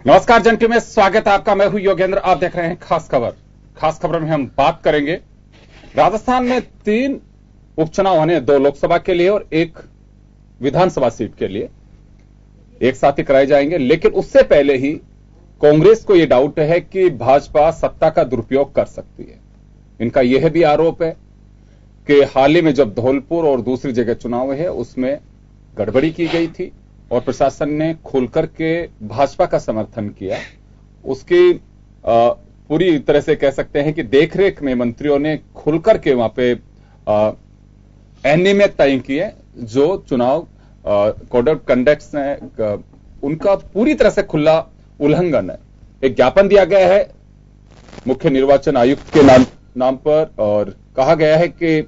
नमस्कार जन टीवी में स्वागत है आपका। मैं हूं योगेंद्र। आप देख रहे हैं खास खबर। खास खबर में हम बात करेंगे राजस्थान में 3 उपचुनाव होने, 2 लोकसभा के लिए और 1 विधानसभा सीट के लिए एक साथ ही कराए जाएंगे। लेकिन उससे पहले ही कांग्रेस को यह डाउट है कि भाजपा सत्ता का दुरुपयोग कर सकती है। इनका यह भी आरोप है कि हाल ही में जब धौलपुर और दूसरी जगह चुनाव है उसमें गड़बड़ी की गई थी और प्रशासन ने खुलकर के भाजपा का समर्थन किया। उसकी पूरी तरह से कह सकते हैं कि देखरेख में मंत्रियों ने खुलकर के वहां पे अनियमित तय किए। जो चुनाव कोड ऑफ कंडक्ट है उनका पूरी तरह से खुला उल्लंघन है। एक ज्ञापन दिया गया है मुख्य निर्वाचन आयुक्त के नाम पर और कहा गया है कि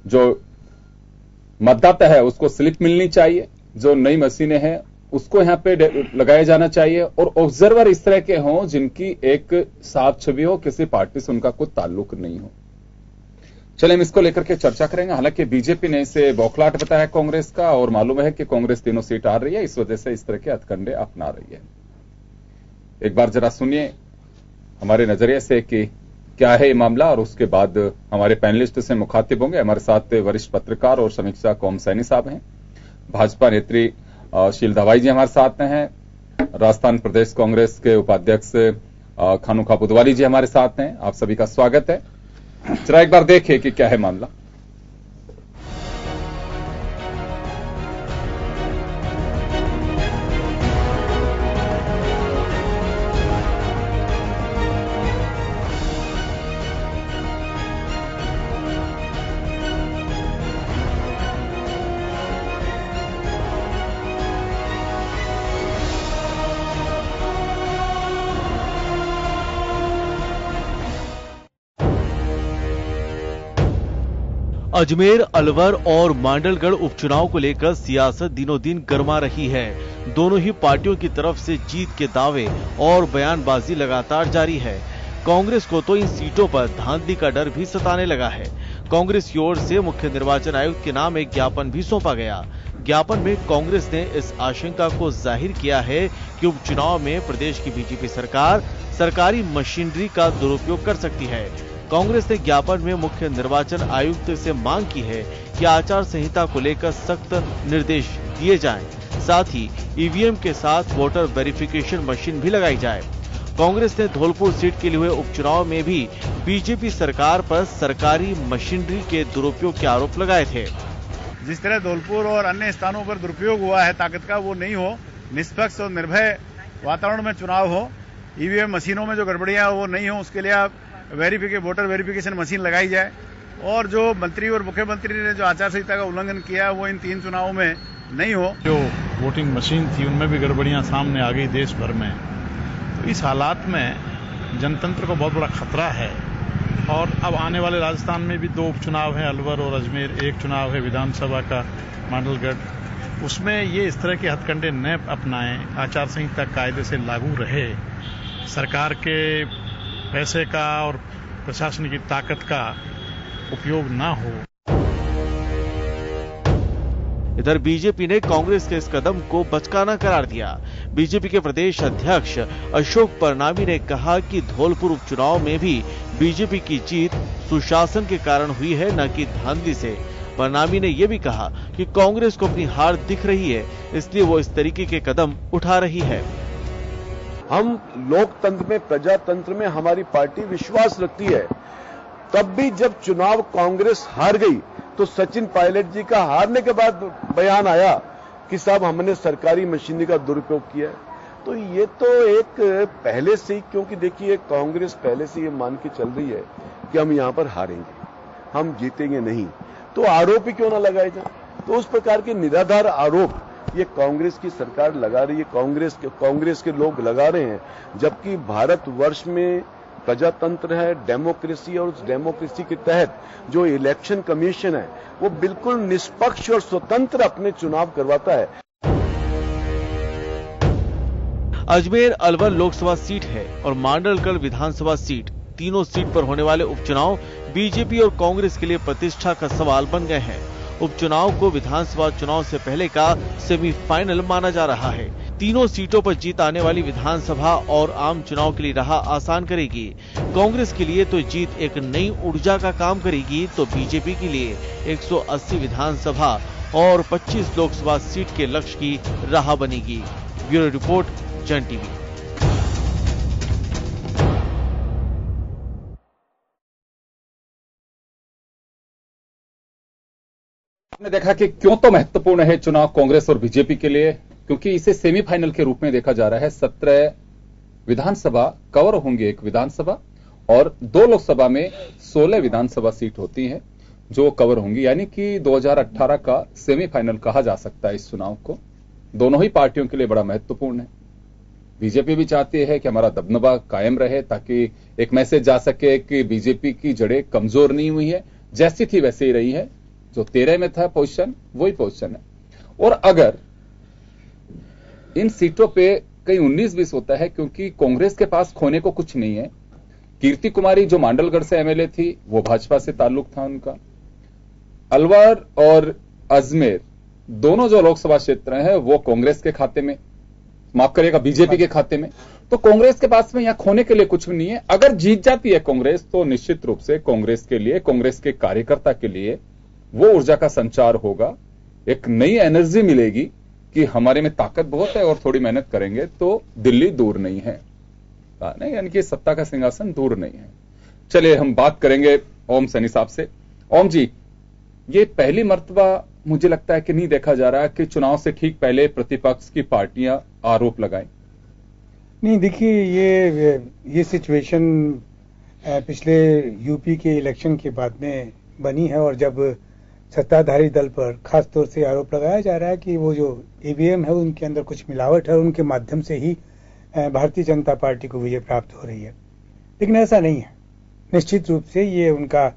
जो मतदाता है उसको स्लिप मिलनी चाहिए, जो नई मशीनें हैं उसको यहां पे लगाया जाना चाहिए और ऑब्जर्वर इस तरह के हों जिनकी एक साफ छवि हो, किसी पार्टी से उनका कोई ताल्लुक नहीं हो। चलिए हम इसको लेकर के चर्चा करेंगे। हालांकि बीजेपी ने इसे बौखलाहट बताया कांग्रेस का और मालूम है कि कांग्रेस तीनों सीट आ रही है, इस वजह से इस तरह के हथकंडे अपना रही है। एक बार जरा सुनिए हमारे नजरिए से कि क्या है ये मामला और उसके बाद हमारे पैनलिस्ट से मुखातिब होंगे। हमारे साथ वरिष्ठ पत्रकार और समीक्षक ओम सैनी साहब हैं, भाजपा नेत्री शील दवाई जी हमारे साथ हैं, राजस्थान प्रदेश कांग्रेस के उपाध्यक्ष खानुखा बुधवाली जी हमारे साथ हैं। आप सभी का स्वागत है। जरा एक बार देखिए कि क्या है मामला। अजमेर, अलवर और मांडलगढ़ उपचुनाव को लेकर सियासत दिनों दिन गर्मा रही है। दोनों ही पार्टियों की तरफ से जीत के दावे और बयानबाजी लगातार जारी है। कांग्रेस को तो इन सीटों पर धांधली का डर भी सताने लगा है। कांग्रेस की ओर से मुख्य निर्वाचन आयुक्त के नाम एक ज्ञापन भी सौंपा गया। ज्ञापन में कांग्रेस ने इस आशंका को जाहिर किया है कि उपचुनाव में प्रदेश की बीजेपी सरकार सरकारी मशीनरी का दुरुपयोग कर सकती है। कांग्रेस ने ज्ञापन में मुख्य निर्वाचन आयुक्त से मांग की है कि आचार संहिता को लेकर सख्त निर्देश दिए जाएं। साथ ही ईवीएम के साथ वोटर वेरिफिकेशन मशीन भी लगाई जाए। कांग्रेस ने धौलपुर सीट के लिए हुए उपचुनाव में भी बीजेपी सरकार पर सरकारी मशीनरी के दुरुपयोग के आरोप लगाए थे। जिस तरह धौलपुर और अन्य स्थानों पर दुरुपयोग हुआ है ताकत का, वो नहीं हो। निष्पक्ष और निर्भय वातावरण में चुनाव हो। ईवीएम मशीनों में जो गड़बड़ियां वो नहीं हो, उसके लिए आप वोटर वेरिफिकेशन मशीन लगाई जाए। और जो मंत्री और मुख्यमंत्री ने जो आचार संहिता का उल्लंघन किया वो इन 3 चुनावों में नहीं हो। जो वोटिंग मशीन थी उनमें भी गड़बड़ियां सामने आ गई देश भर में। तो इस हालात में जनतंत्र को बहुत बड़ा खतरा है। और अब आने वाले राजस्थान में भी 2 उपचुनाव हैं, अलवर और अजमेर। 1 चुनाव है विधानसभा का मांडलगढ़। उसमें ये इस तरह के हथकंडे न अपनाएं, आचार संहिता कायदे से लागू रहे, सरकार के पैसे का और प्रशासन की ताकत का उपयोग ना हो। इधर बीजेपी ने कांग्रेस के इस कदम को बचकाना करार दिया। बीजेपी के प्रदेश अध्यक्ष अशोक परनामी ने कहा कि धौलपुर उपचुनाव में भी बीजेपी की जीत सुशासन के कारण हुई है, न कि धांधली से। परनामी ने यह भी कहा कि कांग्रेस को अपनी हार दिख रही है, इसलिए वो इस तरीके के कदम उठा रही है। हम लोकतंत्र में, प्रजातंत्र में हमारी पार्टी विश्वास रखती है। तब भी जब चुनाव कांग्रेस हार गई तो सचिन पायलट जी का हारने के बाद बयान आया कि साहब हमने सरकारी मशीनरी का दुरुपयोग किया है। तो ये तो एक पहले से ही, क्योंकि देखिए कांग्रेस पहले से ये मान के चल रही है कि हम यहां पर हारेंगे, हम जीतेंगे नहीं, तो आरोप ही क्यों ना लगाए जाए। तो उस प्रकार के निराधार आरोप ये कांग्रेस की सरकार लगा रही है, कांग्रेस के लोग लगा रहे हैं। जबकि भारतवर्ष में प्रजातंत्र है, डेमोक्रेसी, और उस डेमोक्रेसी के तहत जो इलेक्शन कमीशन है वो बिल्कुल निष्पक्ष और स्वतंत्र अपने चुनाव करवाता है। अजमेर अलवर लोकसभा सीट है और मांडलगढ़ विधानसभा सीट, तीनों सीट पर होने वाले उपचुनाव बीजेपी और कांग्रेस के लिए प्रतिष्ठा का सवाल बन गए हैं। उपचुनाव को विधानसभा चुनाव से पहले का सेमीफाइनल माना जा रहा है। तीनों सीटों पर जीत आने वाली विधानसभा और आम चुनाव के लिए राह आसान करेगी। कांग्रेस के लिए तो जीत एक नई ऊर्जा का काम करेगी, तो बीजेपी के लिए 180 विधानसभा और 25 लोकसभा सीट के लक्ष्य की राह बनेगी। ब्यूरो रिपोर्ट, जन टीवी। आपने देखा कि क्यों तो महत्वपूर्ण है चुनाव कांग्रेस और बीजेपी के लिए, क्योंकि इसे सेमीफाइनल के रूप में देखा जा रहा है। 17 विधानसभा कवर होंगे, एक विधानसभा और 2 लोकसभा में 16 विधानसभा सीट होती हैं जो कवर होंगी, यानी कि 2018 का सेमीफाइनल कहा जा सकता है इस चुनाव को। दोनों ही पार्टियों के लिए बड़ा महत्वपूर्ण है। बीजेपी भी चाहती है कि हमारा दबदबा कायम रहे, ताकि एक मैसेज जा सके कि बीजेपी की जड़ें कमजोर नहीं हुई है, जैसी थी वैसे ही रही है। जो 13 में था पोजीशन, वही पोजीशन है। और अगर इन सीटों पे कहीं 19-20 होता है, क्योंकि कांग्रेस के पास खोने को कुछ नहीं है। कीर्ति कुमारी जो मांडलगढ़ से एमएलए थी, वो भाजपा से ताल्लुक था उनका। अलवर और अजमेर दोनों जो लोकसभा क्षेत्र हैं वो कांग्रेस के खाते में, माफ करिएगा बीजेपी के खाते में। तो कांग्रेस के पास में यहां खोने के लिए कुछ भी नहीं है। अगर जीत जाती है कांग्रेस, तो निश्चित रूप से कांग्रेस के लिए, कांग्रेस के कार्यकर्ता के लिए वो ऊर्जा का संचार होगा, एक नई एनर्जी मिलेगी कि हमारे में ताकत बहुत है और थोड़ी मेहनत करेंगे तो दिल्ली दूर नहीं है, यानी कि सत्ता का सिंहासन दूर नहीं है। चलिए हम बात करेंगे ओम सैनी साहब से। ओम जी, ये पहली मर्तबा मुझे लगता है कि नहीं देखा जा रहा कि चुनाव से ठीक पहले प्रतिपक्ष की पार्टियां आरोप लगाएं। नहीं, देखिए ये सिचुएशन पिछले यूपी के इलेक्शन के बाद में बनी है, और जब सत्ताधारी दल पर खास तौर से आरोप लगाया जा रहा है कि वो जो ईवीएम है उनके अंदर कुछ मिलावट है, उनके माध्यम से ही भारतीय जनता पार्टी को विजय प्राप्त हो रही है। लेकिन ऐसा नहीं है। निश्चित रूप से ये उनका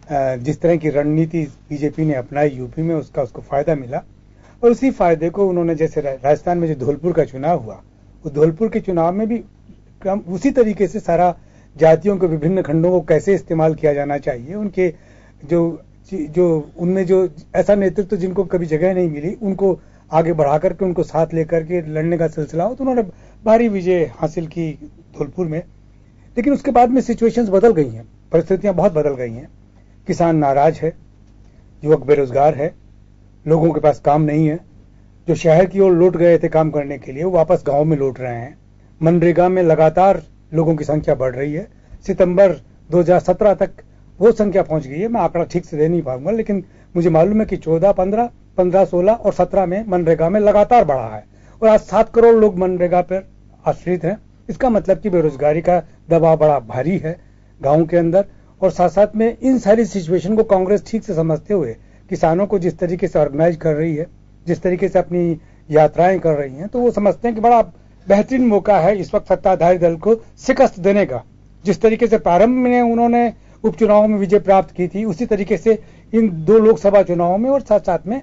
जिस तरह की रणनीति बीजेपी ने अपनाई यूपी में, उसको फायदा मिला, और उसी फायदे को उन्होंने, जैसे राजस्थान में जो धौलपुर का चुनाव हुआ, उस धौलपुर के चुनाव में भी उसी तरीके से सारा जातियों के विभिन्न खंडों को कैसे इस्तेमाल किया जाना चाहिए, उनके जो उनमें जो ऐसा नेतृत्व जिनको कभी जगह नहीं मिली, उनको आगे बढ़ा करके उनको साथ लेकर के लड़ने का सिलसिला हो, तो उन्होंने भारी विजय हासिल की धौलपुर में। लेकिन उसके बाद में सिचुएशंस बदल गई हैं, परिस्थितियां बहुत बदल गई हैं। किसान नाराज है, युवक बेरोजगार है, लोगों के पास काम नहीं है। जो शहर की ओर लौट गए थे काम करने के लिए, वो वापस गांव में लौट रहे हैं। मनरेगा में लगातार लोगों की संख्या बढ़ रही है। सितंबर 2017 तक वो संख्या पहुंच गई है। मैं आंकड़ा ठीक से दे नहीं पाऊंगा, लेकिन मुझे मालूम है कि 14, 15, 16 और 17 में मनरेगा में लगातार बढ़ा है, और आज 7 करोड़ लोग मनरेगा पर आश्रित हैं। इसका मतलब कि बेरोजगारी का दबाव बड़ा भारी है गांव के अंदर। और साथ साथ में इन सारी सिचुएशन को कांग्रेस ठीक से समझते हुए किसानों को जिस तरीके से ऑर्गेनाइज कर रही है, जिस तरीके से अपनी यात्राएं कर रही हैं, तो वो समझते हैं कि बड़ा बेहतरीन मौका है इस वक्त सत्ताधारी दल को शिकस्त देने का। जिस तरीके से प्रारंभ में उन्होंने उपचुनाव में विजय प्राप्त की थी, उसी तरीके से इन 2 लोकसभा चुनावों में और साथ साथ में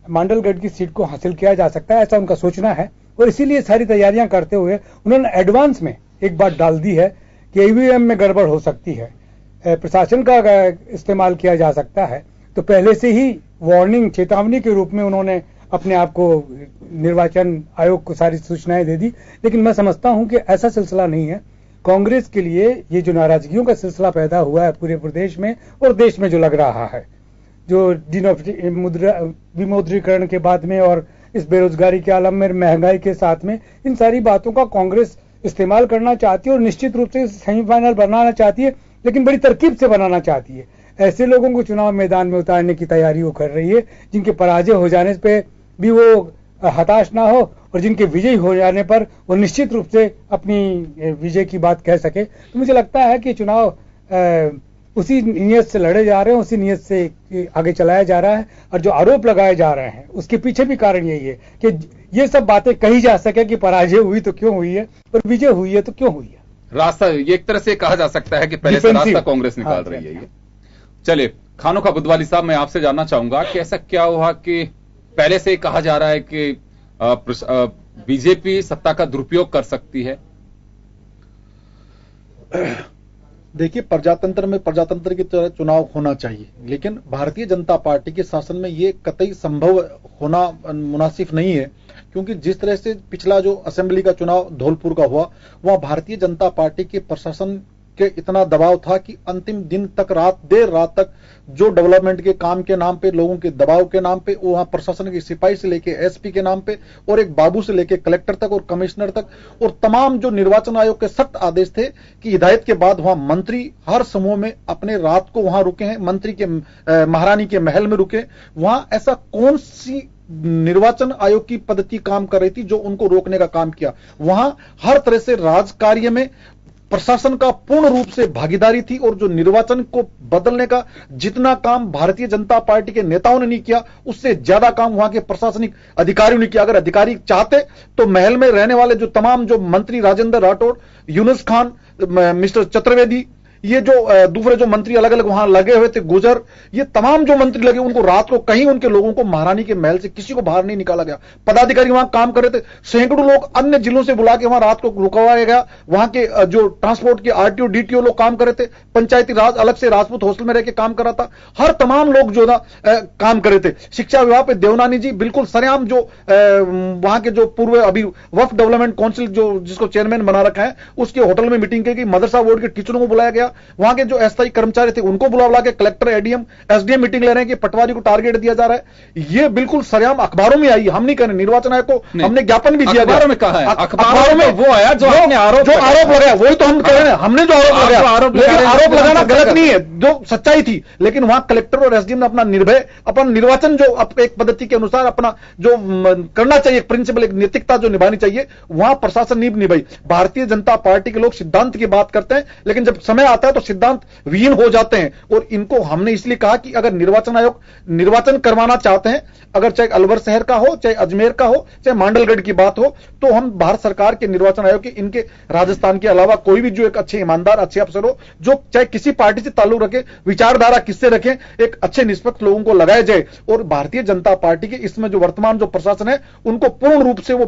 मांडलगढ़ की सीट को हासिल किया जा सकता है, ऐसा उनका सोचना है। और इसीलिए सारी तैयारियां करते हुए उन्होंने एडवांस में एक बात डाल दी है कि ईवीएम में गड़बड़ हो सकती है, प्रशासन का इस्तेमाल किया जा सकता है। तो पहले से ही वार्निंग, चेतावनी के रूप में उन्होंने अपने आप को निर्वाचन आयोग को सारी सूचनाएं दे दी। लेकिन मैं समझता हूं कि ऐसा सिलसिला नहीं है। कांग्रेस के लिए ये जो नाराजगियों का सिलसिला पैदा हुआ है पूरे प्रदेश में और देश में जो लग रहा है, जो विमुद्रीकरण के बाद में और इस बेरोजगारी के आलम में, महंगाई के साथ में, इन सारी बातों का कांग्रेस इस्तेमाल करना चाहती है और निश्चित रूप से सेमीफाइनल बनाना चाहती है, लेकिन बड़ी तरकीब से बनाना चाहती है। ऐसे लोगों को चुनाव मैदान में उतारने की तैयारी वो कर रही है जिनके पराजय हो जाने पे भी वो हताश ना हो, और जिनके विजयी हो जाने पर वो निश्चित रूप से अपनी विजय की बात कह सके। तो मुझे लगता है कि चुनाव उसी नियत से लड़े जा रहे हैं, उसी नियत से आगे चलाया जा रहा है। और जो आरोप लगाए जा रहे हैं उसके पीछे भी कारण यही है कि ये सब बातें कही जा सके कि पराजय हुई तो क्यों हुई है और विजय हुई है तो क्यों हुई है। रास्ता ये एक तरह से कहा जा सकता है कि पहले से रास्ता कांग्रेस निकाल रही है ये। चलिए, खानोखा बुधवाली साहब, मैं आपसे जानना चाहूंगा कि ऐसा क्या हुआ कि पहले से कहा जा रहा है कि बीजेपी सत्ता का दुरुपयोग कर सकती है? देखिए, प्रजातंत्र में प्रजातंत्र की तरह चुनाव होना चाहिए, लेकिन भारतीय जनता पार्टी के शासन में ये कतई संभव होना मुनासिब नहीं है, क्योंकि जिस तरह से पिछला जो असेंबली का चुनाव धौलपुर का हुआ, वहां भारतीय जनता पार्टी के प्रशासन के इतना दबाव था कि अंतिम दिन तक देर रात तक जो डेवलपमेंट के काम के नाम पे, लोगों के दबाव के नाम पे, वहां प्रशासन के सिपाही से लेके एसपी के नाम पे और एक बाबू से लेके कलेक्टर तक और कमिश्नर तक और तमाम जो निर्वाचन आयोग के सख्त आदेश थे कि हिदायत के बाद वहां मंत्री हर समूह में अपने रात को वहां रुके हैं, मंत्री के महारानी के महल में रुके। वहां ऐसा कौन सी निर्वाचन आयोग की पद्धति काम कर रही थी जो उनको रोकने का काम किया? वहां हर तरह से राजकार्य में प्रशासन का पूर्ण रूप से भागीदारी थी और जो निर्वाचन को बदलने का जितना काम भारतीय जनता पार्टी के नेताओं ने नहीं किया, उससे ज्यादा काम वहां के प्रशासनिक अधिकारियों ने किया। अगर अधिकारी चाहते तो महल में रहने वाले जो तमाम जो मंत्री, राजेंद्र राठौड़, यूनुस खान, मिस्टर चतुर्वेदी, ये जो दूसरे जो मंत्री अलग अलग वहां लगे हुए थे, गुजर, ये तमाम जो मंत्री लगे, उनको रात को कहीं उनके लोगों को महारानी के महल से किसी को बाहर नहीं निकाला गया। पदाधिकारी वहां काम कर रहे थे, सैकड़ों लोग अन्य जिलों से बुला के वहां रात को रुकवाया गया। वहां के जो ट्रांसपोर्ट के आरटीओ डीटीओ लोग काम कर रहे थे, पंचायती राज अलग से राजपूत हॉस्टल में रह के काम कर रहा था, हर तमाम लोग जो ना काम कर रहे थे। शिक्षा विभाग पे देवनानी जी बिल्कुल सरेआम जो वहां के जो पूर्व अभी वक्फ डेवलपमेंट काउंसिल जो जिसको चेयरमैन बना रखा है, उसके होटल में मीटिंग की गई, मदरसा बोर्ड के टीचरों को बुलाया गया, वहां के जो अस्थायी कर्मचारी थे उनको बुला के कलेक्टर, एडीएम, एसडीएम मीटिंग ले रहे हैं कि पटवारी को टारगेट दिया जा रहा है। ये बिल्कुल सरेआम अखबारों में आई, हम नहीं कह रहे, निर्वाचन आयोग को हमने ज्ञापन भी दिया। अखबारों में कहा है, अखबारों में वो आया जो आरोप लगाया, वही तो हम कह रहे हैं, हमने जो आरोप लगाना गलत नहीं है, जो सच्चाई थी। लेकिन वहां कलेक्टर और एसडीएम ने अपना निर्भय, अपना निर्वाचन जो एक पद्धति के अनुसार अपना जो करना चाहिए, प्रिंसिपल, एक नैतिकता जो निभानी चाहिए, वहां प्रशासन नहीं निभाई। भारतीय जनता पार्टी के लोग सिद्धांत की बात करते हैं, लेकिन जब समय आता है तो सिद्धांत विहीन हो जाते हैं। और इनको हमने इसलिए कहा कि अगर निर्वाचन आयोग निर्वाचन करवाना चाहते हैं, अगर चाहे अलवर शहर का हो, चाहे अजमेर का हो, चाहे मांडलगढ़ की बात हो, तो हम भारत सरकार के निर्वाचन आयोग के, इनके राजस्थान के अलावा कोई भी जो एक अच्छे ईमानदार अच्छे अफसर हो, जो चाहे किसी पार्टी से ताल्लुक रखे, विचारधारा किससे रखें, एक अच्छे निष्पक्ष लोगों को लगाया जाए। और भारतीय जनता पार्टी के इसमें जो वर्तमान जो प्रशासन है, उनको पूर्ण रूप से वो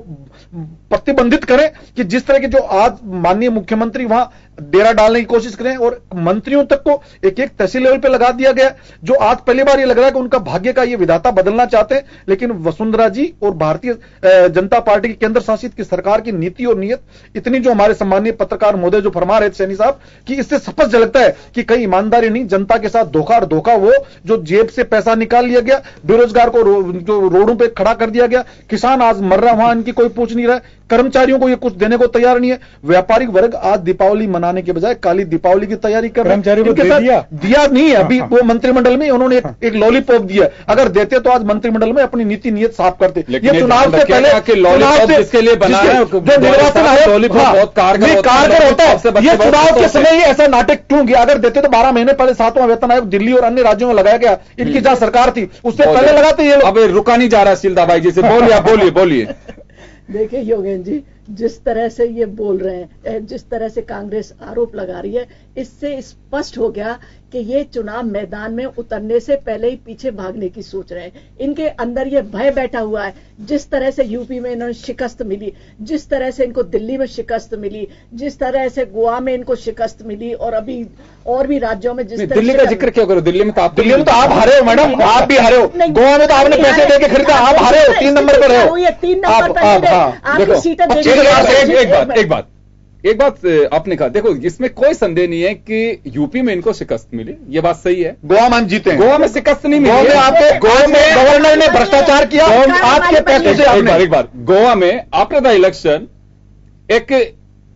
प्रतिबंधित करें कि जिस तरह के जो आज माननीय मुख्यमंत्री वहां डेरा डालने की कोशिश करें और मंत्रियों तक को एक एक तहसील लेवल पे लगा दिया गया, जो आज पहली बार ये लग रहा है कि उनका भाग्य का ये विधाता बदलना चाहते हैं। लेकिन वसुंधरा जी और भारतीय जनता पार्टी की केंद्र शासित की सरकार की नीति और नीयत इतनी, जो हमारे सम्मानीय पत्रकार महोदय जो फरमा रहे थे सैनी साहब, कि इससे स्पष्ट झलकता है कि कहीं ईमानदारी नहीं, जनता के साथ धोखा, और धोखा वो जो जेब से पैसा निकाल लिया गया, बेरोजगार को जो रोडों पे खड़ा कर दिया गया, किसान आज मर रहा, वहां इनकी कोई पूछ नहीं रहा, कर्मचारियों को ये कुछ देने को तैयार नहीं है, व्यापारिक वर्ग आज दीपावली मनाने के बजाय काली दीपावली की तैयारी कर रहे हैं। दिया नहीं है अभी, वो मंत्रिमंडल में उन्होंने एक लॉलीपॉप दिया, अगर देते तो आज मंत्रिमंडल में अपनी नीति नियत साफ करते। ये चुनाव से पहले लॉलीपॉप जिसके लिए बना है, जो निर्वाचन आयोग बहुत कारगर होता है, ये चुनाव के समय ही ऐसा नाटक क्यों किया? अगर देते तो 12 महीने पहले 7वां वेतन आयोग दिल्ली और अन्य राज्यों में लगाया गया, इनकी जहां सरकार थी उससे पहले लगाते। ये अब रुका नहीं जा रहा शीलदा भाई जी से, बोलिए। देखिए योगेंद्र जी, जिस तरह से ये बोल रहे हैं, जिस तरह से कांग्रेस आरोप लगा रही है, इससे स्पष्ट हो गया कि ये चुनाव मैदान में उतरने से पहले ही पीछे भागने की सोच रहे हैं। इनके अंदर ये भय बैठा हुआ है। जिस तरह से यूपी में इन्होंने शिकस्त मिली, जिस तरह से इनको दिल्ली में शिकस्त मिली, जिस तरह से गोवा में इनको शिकस्त मिली, और अभी और भी राज्यों में जिस तरह दिल्ली का जिक्र क्यों करो? दिल्ली में तो आप हारे हो मैडम, आप भी हारे हो। गोवा में तो आपने पैसे देके खरीदा, आप हारे हो, 3 नंबर पर हो। 3 नंबर पर आपकी सीटें एक बात आपने कहा, देखो इसमें कोई संदेह नहीं है कि यूपी में इनको शिकस्त मिली, ये बात सही है। गोवा में जीते, गोवा में शिकस्त नहीं मिली। गोवा में गवर्नर ने भ्रष्टाचार किया आपके पैसे से। एक बार गोवा में आफ्टर द इलेक्शन एक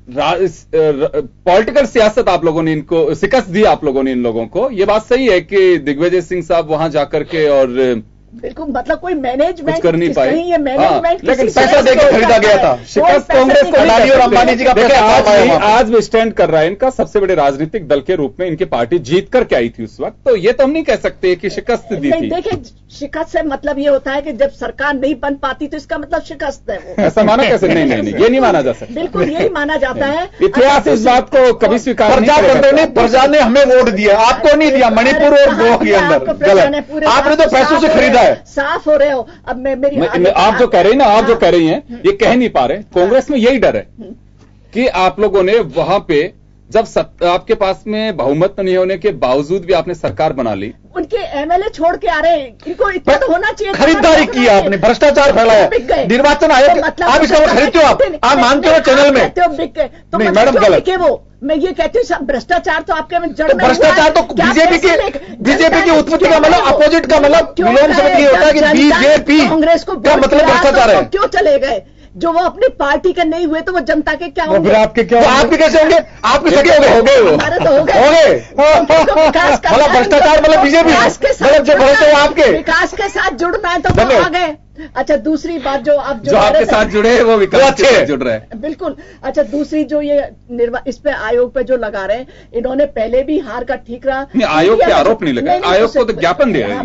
पॉलिटिकल सियासत आप लोगों ने इनको शिकस्त दी, आप लोगों ने इन लोगों को। ये बात सही है कि दिग्विजय सिंह साहब वहां जाकर के और बिल्कुल, मतलब कोई मैनेजमेंट कर नहीं पाए, ये मैनेजमेंट लेकिन पैसा देकर खरीदा गया था। शिकस्त कांग्रेस को अडानी और अंबानी जी का पैसा आज भी स्टैंड कर रहा है इनका सबसे बड़े राजनीतिक दल के रूप में। इनकी पार्टी जीत करके आई थी उस वक्त, तो ये तो हम नहीं कह सकते कि शिकस्त दी थी। देखिए, शिकस्त से मतलब ये होता है कि जब सरकार नहीं बन पाती तो इसका मतलब शिकस्त है। ऐसा माना कैसे? नहीं, ये नहीं माना जा सकता। बिल्कुल यही माना जाता है। इतिहास इस बात को कभी स्वीकार नहीं करता। प्रजा ने हमें वोट दिया, आपको नहीं दिया। मणिपुर और गोवा के अंदर गलत, आपने तो पैसों से खरीदा है। साफ हो रहे हो। अब मेरी आप जो कह रही ना, आप जो कह रही हैं, ये कह नहीं पा रहे। कांग्रेस में यही डर है कि आप लोगों ने वहां पे जब आपके पास में बहुमत नहीं होने के बावजूद भी आपने सरकार बना ली, उनके एमएलए छोड़ के आ रहे हैं, इनको इतना तो होना चाहिए। खरीदारी की आपने, भ्रष्टाचार फैलाया, निर्वाचन आयोग, आप इसका खरीदते हो, आप मानते हो चैनल में? तो नहीं मैडम, गलत। वो मैं ये कहती हूँ, सब भ्रष्टाचार तो आपके में जड़ में भ्रष्टाचार तो बीजेपी की उत्पत्ति का मतलब, अपोजिट का मतलब, विलोम शब्द ये होता है कि बीजेपी कांग्रेस को का मतलब भ्रष्टाचार है। क्यों चले गए? जो वो अपनी पार्टी के नहीं हुए तो वो जनता के क्या होंगे? आपके क्या, आपके कैसे होंगे? आपके सगे हो गए, हमारे तो हो गए। मतलब भ्रष्टाचार मतलब बीजेपी, मतलब जो भ्रष्ट हो आपके विकास के साथ जुड़ना है तो वो आ गए। अच्छा, दूसरी बात जो आप जो आपके साथ जुड़े हैं वो विकास के साथ जुड़ रहे हैं, बिल्कुल। अच्छा, दूसरी जो ये इस पे आयोग पे जो लगा रहे हैं, इन्होंने पहले भी हार का ठीक रहा। आयोग पे आरोप नहीं लगा, आयोग को तो ज्ञापन दिया है,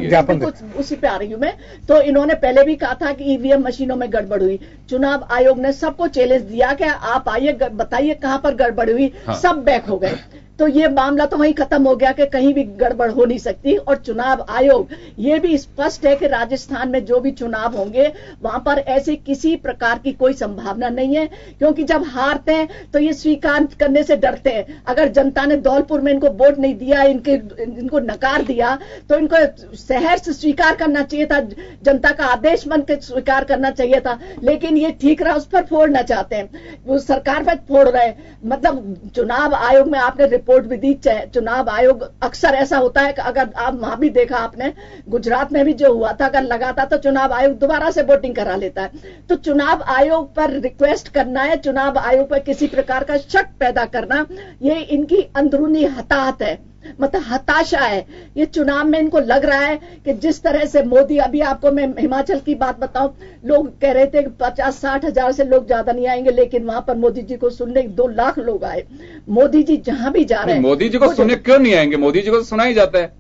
उसी पे आ रही हूं मैं। तो इन्होंने पहले भी कहा था कि ईवीएम मशीनों में गड़बड़ हुई। चुनाव आयोग ने सबको चैलेंज दिया कि आप आइए बताइए कहां पर गड़बड़ हुई। सब बैक हो गए। तो ये मामला तो वहीं खत्म हो गया कि कहीं भी गड़बड़ हो नहीं सकती। और चुनाव आयोग ये भी स्पष्ट है कि राजस्थान में जो भी चुनाव होंगे वहां पर ऐसी किसी प्रकार की कोई संभावना नहीं है, क्योंकि जब हारते हैं तो ये स्वीकार करने से डरते हैं। अगर जनता ने धौलपुर में इनको वोट नहीं दिया, इनको नकार दिया, तो इनको शहर से स्वीकार करना चाहिए था, जनता का आदेश मान के स्वीकार करना चाहिए था। लेकिन ये ठीक रहा, उस पर फोड़ना चाहते हैं, वो सरकार पर फोड़ रहे हैं। मतलब चुनाव आयोग में आपने रिपोर्ट भी दी। चुनाव आयोग अक्सर ऐसा होता है कि अगर आप वहां भी देखा आपने, गुजरात में भी जो हुआ था, अगर लगाता तो चुनाव आयोग दोबारा से वोटिंग करा लेता है। तो चुनाव आयोग पर रिक्वेस्ट करना है, चुनाव आयोग पर किसी प्रकार का शक पैदा करना, ये इनकी अंदरूनी हताहत है, मतलब हताशा है। ये चुनाव में इनको लग रहा है कि जिस तरह से मोदी, अभी आपको मैं हिमाचल की बात बताऊं, लोग कह रहे थे कि 50-60 हजार से लोग ज्यादा नहीं आएंगे, लेकिन वहां पर मोदी जी को सुनने 2 लाख लोग आए। मोदी जी जहां भी जा रहे हैं, मोदी जी को सुनने क्यों नहीं आएंगे? मोदी जी को तो सुना ही जाता है,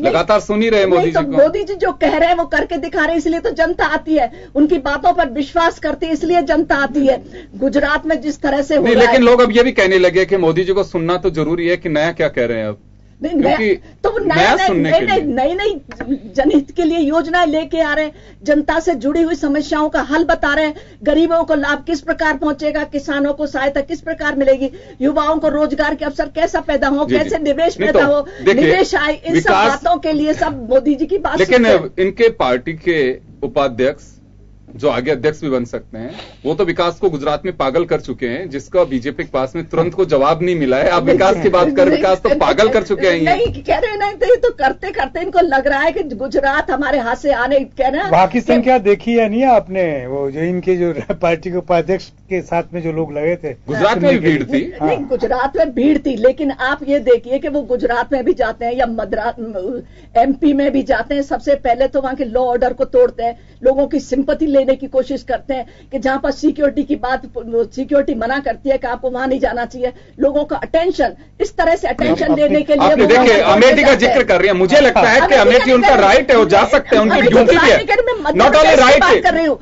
लगातार सुन ही रहे मोदी जी को। मोदी जी जो कह रहे हैं वो करके दिखा रहे हैं, इसलिए तो जनता आती है। उनकी बातों पर विश्वास करती है, इसलिए जनता आती है। गुजरात में जिस तरह से नहीं, लेकिन लोग अब ये भी कहने लगे कि मोदी जी को सुनना तो जरूरी है कि नया क्या कह रहे हैं अब, तो नई जनहित के लिए योजनाएं लेके आ रहे हैं, जनता से जुड़ी हुई समस्याओं का हल बता रहे हैं, गरीबों को लाभ किस प्रकार पहुंचेगा, किसानों को सहायता किस प्रकार मिलेगी, युवाओं को रोजगार के अवसर कैसा पैदा हो, कैसे निवेश पैदा हो, निवेश आए, इन सब बातों के लिए सब मोदी जी की बात। लेकिन इनके पार्टी के उपाध्यक्ष जो आगे अध्यक्ष भी बन सकते हैं, वो तो विकास को गुजरात में पागल कर चुके हैं, जिसका बीजेपी के पास में तुरंत को जवाब नहीं मिला है। आप विकास की बात कर, विकास तो पागल कर चुके हैं। नहीं कह रहे नहीं, तो करते करते इनको लग रहा है कि गुजरात हमारे हाथ से आने, कह रहे हैं। वहां की संख्या देखी है नहीं आपने? वो जो इनके जो पार्टी के उपाध्यक्ष के साथ में जो लोग लगे थे, गुजरात में भी भीड़ थी। नहीं, गुजरात में भीड़ थी, लेकिन आप ये देखिए कि वो गुजरात में भी जाते हैं या MP में भी जाते हैं, सबसे पहले तो वहां के लॉ ऑर्डर को तोड़ते हैं, लोगों की सिंपैथी लेने की कोशिश करते हैं कि जहां पर सिक्योरिटी की बात, सिक्योरिटी मना करती है कि आपको वहां नहीं जाना चाहिए, लोगों का अटेंशन, इस तरह से अटेंशन लेने के लिए। देखिए, अमेठी का जिक्र कर रही है, मुझे लगता है कि अमेठी उनका राइट है, वो जा सकते हैं, उनकी ड्यूटी भी है, नॉट ओनली राइट है।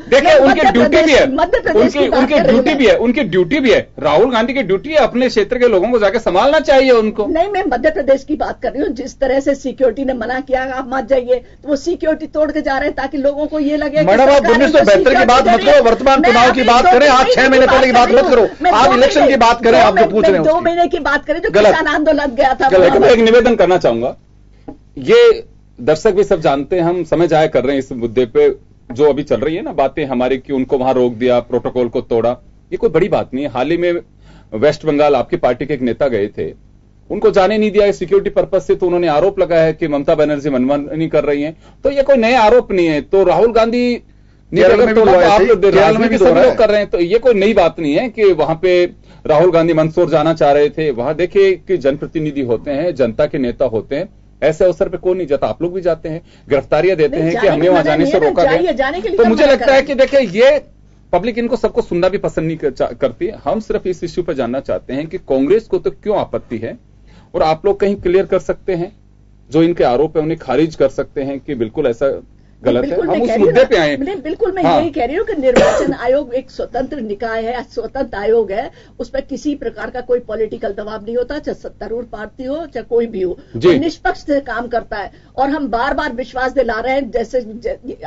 देखिए, उनकी ड्यूटी भी है, उनकी ड्यूटी भी है, उनकी ड्यूटी भी है। राहुल गांधी की ड्यूटी है, अपने क्षेत्र के लोगों को जाकर संभालना चाहिए उनको। नहीं, मैं मध्य प्रदेश की बात कर रही हूँ, जिस तरह से सिक्योरिटी ने मना किया आप मत जाइए, तो वो सिक्योरिटी तोड़ के जा रहे हैं ताकि लोगों को ये लगे। मैडम, आप 1972 की बात मत करो, वर्तमान चुनाव की बात करें, आज 6 महीने पहले की बात मत करो, आप इलेक्शन की बात करें, आप जो पूछ रहे हैं 2 महीने की बात करें जो किसान आंदोलन गया था। मैं एक निवेदन करना चाहूंगा, ये दर्शक भी सब जानते हैं, हम समय जाया कर रहे हैं इस मुद्दे पे, जो अभी चल रही है ना बातें हमारी कि उनको वहां रोक दिया, प्रोटोकॉल को तोड़ा, ये कोई बड़ी बात नहीं है। हाल ही में वेस्ट बंगाल आपकी पार्टी के एक नेता गए थे, उनको जाने नहीं दिया सिक्योरिटी पर्पज से, तो उन्होंने आरोप लगाया है कि ममता बनर्जी मनमानी कर रही हैं। तो ये कोई नए आरोप नहीं है। तो राहुल गांधी केरल में भी लोग कर रहे हैं, तो ये कोई नई बात नहीं है कि वहां पे राहुल गांधी मंदसौर जाना चाह रहे थे। वहां देखिए कि जनप्रतिनिधि होते हैं, जनता के नेता होते हैं, ऐसे अवसर पे कौन नहीं जाता। आप लोग भी जाते हैं, गिरफ्तारियां देते हैं कि हमें वहां जाने से रोका गया। तो मुझे लगता है कि देखिए, ये पब्लिक इनको सबको सुनना भी पसंद नहीं करती। हम सिर्फ इस इश्यू पर जानना चाहते हैं कि कांग्रेस को तो क्यों आपत्ति है, और आप लोग कहीं क्लियर कर सकते हैं जो इनके आरोप है, उन्हें खारिज कर सकते हैं कि बिल्कुल ऐसा गलत है। हम उस मुद्दे पे आए। बिल्कुल मैं यही कह रही हूँ कि निर्वाचन आयोग एक स्वतंत्र निकाय है, स्वतंत्र आयोग है, उस पर किसी प्रकार का कोई पॉलिटिकल दबाव नहीं होता, चाहे सत्तारूढ़ पार्टी हो चाहे कोई भी हो, निष्पक्ष से काम करता है। और हम बार बार विश्वास दिला रहे हैं, जैसे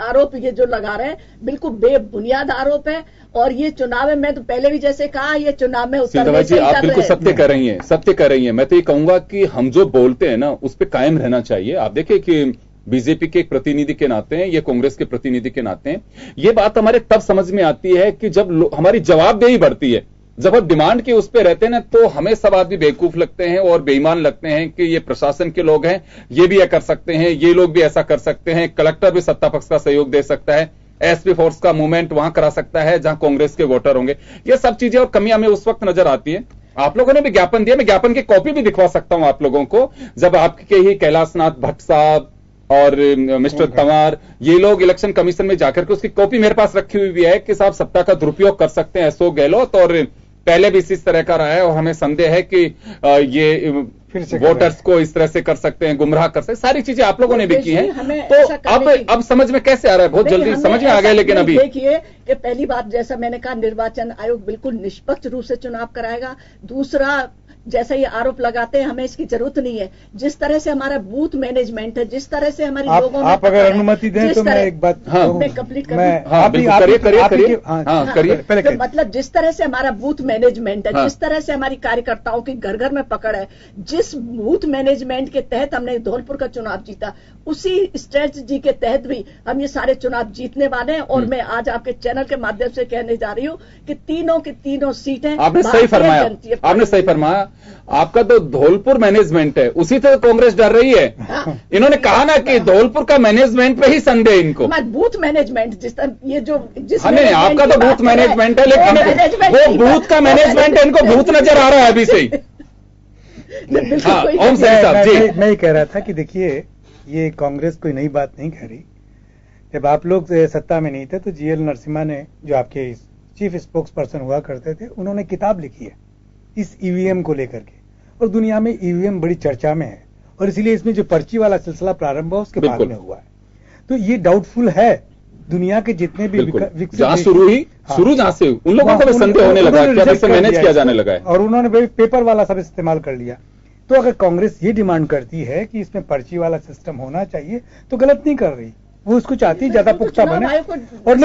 आरोप ये जो लगा रहे हैं बिल्कुल बेबुनियाद आरोप है। और ये चुनाव में, मैं तो पहले भी जैसे कहा, ये चुनाव में उतरने से आप बिल्कुल सत्य कर रही हैं, सत्य कर रही हैं। मैं तो ये कहूंगा कि हम जो बोलते हैं ना उस पर कायम रहना चाहिए। आप देखिए कि बीजेपी के एक प्रतिनिधि के नाते हैं, ये कांग्रेस के प्रतिनिधि के नाते हैं, ये बात हमारे तब समझ में आती है कि जब हमारी जवाबदेही बढ़ती है। जब हम डिमांड के उस पर रहते हैं ना, तो हमें सब आदमी बेवकूफ लगते हैं और बेईमान लगते हैं कि ये प्रशासन के लोग हैं, ये भी कर सकते हैं, ये लोग भी ऐसा कर सकते हैं, कलेक्टर भी सत्ता पक्ष का सहयोग दे सकता है, एसपी फोर्स का मूवमेंट वहां करा सकता है जहां कांग्रेस के वोटर होंगे। ये सब चीजें और कमियां हमें उस वक्त नजर आती है। आप लोगों ने भी ज्ञापन दिया, मैं ज्ञापन की कॉपी भी दिखवा सकता हूं आप लोगों को। जब आपके ही कैलाशनाथ भट्ट साहब और मिस्टर तंवर ये लोग इलेक्शन कमीशन में जाकर के उसकी कॉपी मेरे पास रखी हुई भी है कि साहब सत्ता का दुरुपयोग कर सकते हैं अशोक गहलोत, और पहले भी इसी तरह का रहा है और हमें संदेह है कि ये वोटर्स को इस तरह से कर सकते हैं, गुमराह कर सकते हैं। सारी चीजें आप लोगों ने भी की हैं। तो अब समझ में कैसे आ रहा है? बहुत जल्दी समझ में आ गया। लेकिन अभी देखिए कि पहली बात, जैसा मैंने कहा, निर्वाचन आयोग बिल्कुल निष्पक्ष रूप से चुनाव कराएगा। दूसरा, जैसा ये आरोप लगाते हैं, हमें इसकी जरूरत नहीं है। जिस तरह से हमारा बूथ मैनेजमेंट है, जिस तरह से हमारी लोगों में, आप अगर अनुमति दें तो मैं एक बात कंप्लीट करिए। मतलब जिस तरह से हमारा बूथ मैनेजमेंट है, जिस तरह से हमारी कार्यकर्ताओं की घर घर में पकड़ है, जिस बूथ मैनेजमेंट के तहत हमने धौलपुर का चुनाव जीता, उसी स्ट्रेटजी के तहत भी हम ये सारे चुनाव जीतने वाले हैं। और मैं आज आपके चैनल के माध्यम से कहने जा रही हूँ कि तीनों की तीनों सीटें आपने सही फरमाया, आपने सही फरमाया। आपका तो धौलपुर मैनेजमेंट है, उसी से कांग्रेस डर रही है। इन्होंने कहा ना कि धौलपुर का मैनेजमेंट पे ही संदेह इनको। बूथ मैनेजमेंट जिस तरह ये जो नहीं, आपका तो बूथ मैनेजमेंट है, लेकिन वो बूथ का मैनेजमेंट है, इनको भूत नजर आ रहा है अभी से ही। ओम साहब जी, मैं ही कह रहा था कि देखिए, ये कांग्रेस कोई नई बात नहीं कह रही। जब आप लोग सत्ता में नहीं थे तो जीएल नरसिम्हा ने, जो आपके चीफ स्पोक्स पर्सन हुआ करते थे, उन्होंने किताब लिखी है इस ईवीएम को लेकर के, और दुनिया में ईवीएम बड़ी चर्चा में है, और इसलिए इसमें जो पर्ची वाला सिलसिला प्रारंभ हुआ उसके बाद में हुआ है। तो ये डाउटफुल है। दुनिया के जितने भी जहां शुरू जहां से उन लोगों को भी संदेह होने लगा है कि मैनेज किया जाने लगा है, और उन्होंने पेपर वाला सब इस्तेमाल कर लिया। तो अगर कांग्रेस ये डिमांड करती है कि इसमें पर्ची वाला सिस्टम होना चाहिए, तो गलत नहीं कर रही। वो उसको चाहती है ज्यादा पुख्ता बने। और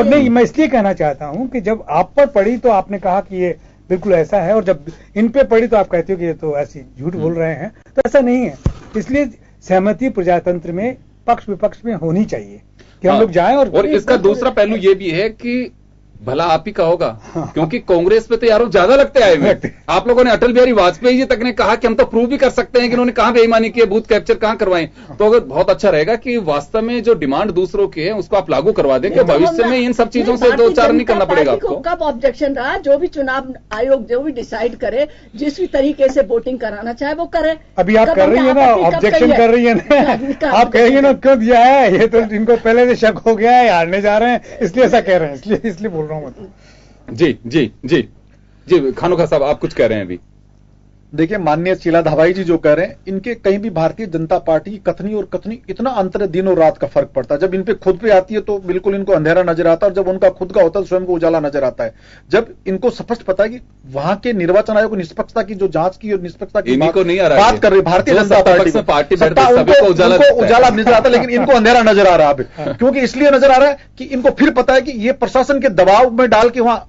नहीं, मैं इसलिए कहना चाहता हूं कि जब आप पर पड़ी तो आपने कहा कि ये बिल्कुल ऐसा है, और जब इन पे पड़ी तो आप कहते हो कि ये तो ऐसी झूठ बोल रहे हैं। तो ऐसा नहीं है। इसलिए सहमति प्रजातंत्र में पक्ष विपक्ष में होनी चाहिए कि हम लोग जाएं। और इसका दूसरा पहलू ये भी है कि भला आप ही का होगा, क्योंकि कांग्रेस पे तो यारों ज्यादा लगते आए हुए। आप लोगों ने अटल बिहारी वाजपेयी जी तक ने कहा कि हम तो प्रूव भी कर सकते हैं कि उन्होंने कहां बेईमानी की है, बूथ कैप्चर कहां करवाएं। तो अगर बहुत अच्छा रहेगा कि वास्तव में जो डिमांड दूसरों की है उसको आप लागू करवा दें कि भविष्य में इन सब चीजों से दो चार नहीं करना पड़ेगा आपको। कब ऑब्जेक्शन रहा? जो भी चुनाव आयोग जो भी डिसाइड करे, जिस भी तरीके से वोटिंग कराना चाहे वो करे। अभी आप कर रही है ना, ऑब्जेक्शन कर रही है ना, आप कहेंगे ना क्यों दिया है, ये तो इनको पहले से शक हो गया है, हारने जा रहे हैं, इसलिए ऐसा कह रहे हैं, इसलिए बोल रहा हूं मैं। जी जी जी जी, खानोखा साहब आप कुछ कह रहे हैं अभी। देखिए, माननीय शीला धाबाई जी जो कह रहे हैं, इनके कहीं भी भारतीय जनता पार्टी की कथनी और कथनी इतना अंतर है, दिन और रात का फर्क पड़ता है। जब इन पे खुद पे आती है तो बिल्कुल इनको अंधेरा नजर आता है, और जब उनका खुद का होता है तो स्वयं को उजाला नजर आता है। जब इनको स्पष्ट पता है कि वहां के निर्वाचन आयोग निष्पक्षता की जो जांच की और निष्पक्षता की बात कर रही भारतीय जनता पार्टी उनको उजाला नजर आता है, लेकिन इनको अंधेरा नजर आ रहा है। क्योंकि इसलिए नजर आ रहा है कि इनको फिर पता है कि ये प्रशासन के दबाव में डाल के वहां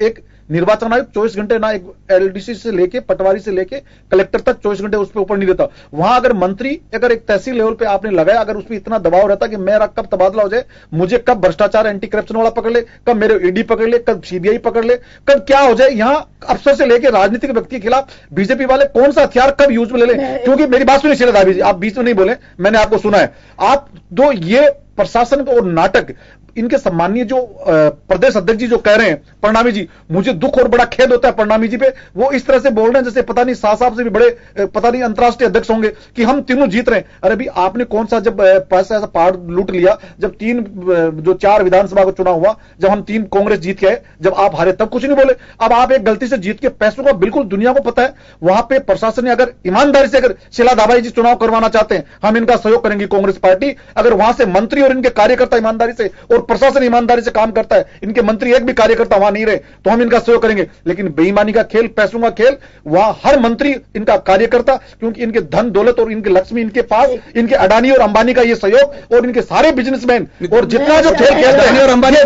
एक निर्वाचन आयोग 24 घंटे ना, एक एलडीसी से लेके पटवारी से लेके कलेक्टर तक 24 घंटे उस पर ऊपर नहीं देता। वहां अगर मंत्री, अगर एक तहसील लेवल पे आपने लगाया, अगर उसमें इतना दबाव रहता कि मेरा कब तबादला हो जाए, मुझे कब भ्रष्टाचार एंटी करप्शन वाला पकड़ ले, कब मेरे ईडी पकड़ ले, कब सीबीआई पकड़ ले, कब क्या हो जाए, यहां अफसर से लेके राजनीतिक व्यक्ति के खिलाफ बीजेपी वाले कौन सा हथियार कब यूज में ले लें। क्योंकि मेरी बात सुनिए शीला धाबी जी, आप बीच में नहीं बोले, मैंने आपको सुना है। आप दो ये प्रशासन और नाटक इनके सम्मानीय जो प्रदेश अध्यक्ष जी जो कह रहे हैं प्रणामी जी, मुझे दुख और बड़ा खेद होता है प्रणामी जी पे, वो इस तरह से बोल रहे हैं जैसे पता नहीं शाह साहब से भी बड़े पता नहीं अंतर्राष्ट्रीय अध्यक्ष होंगे कि हम तीनों जीत रहे हैं। अरे भी आपने कौन सा जब पैसा ऐसा पहाड़ लूट लिया, जब 4 विधानसभा का चुनाव हुआ, जब हम 3 कांग्रेस जीत गए, जब आप हारे तब कुछ नहीं बोले। अब आप एक गलती से जीत के पैसों का बिल्कुल दुनिया को पता है, वहां पे प्रशासन ने अगर ईमानदारी से अगर शीला धाबाई जी चुनाव करवाना चाहते हैं, हम इनका सहयोग करेंगे कांग्रेस पार्टी। अगर वहां से मंत्री और इनके कार्यकर्ता ईमानदारी से और प्रशासन ईमानदारी से काम करता है, इनके मंत्री एक भी कार्यकर्ता वहां नहीं रहे, तो हम इनका सहयोग करेंगे। लेकिन बेईमानी का खेल, पैसों का खेल, वहां हर मंत्री इनका कार्यकर्ता, क्योंकि इनके धन दौलत और इनके लक्ष्मी इनके पास, इनके अडानी और अंबानी का ये सहयोग और इनके सारे बिजनेसमैन और जितना जो खेल खेल रहे हैं और अंबानी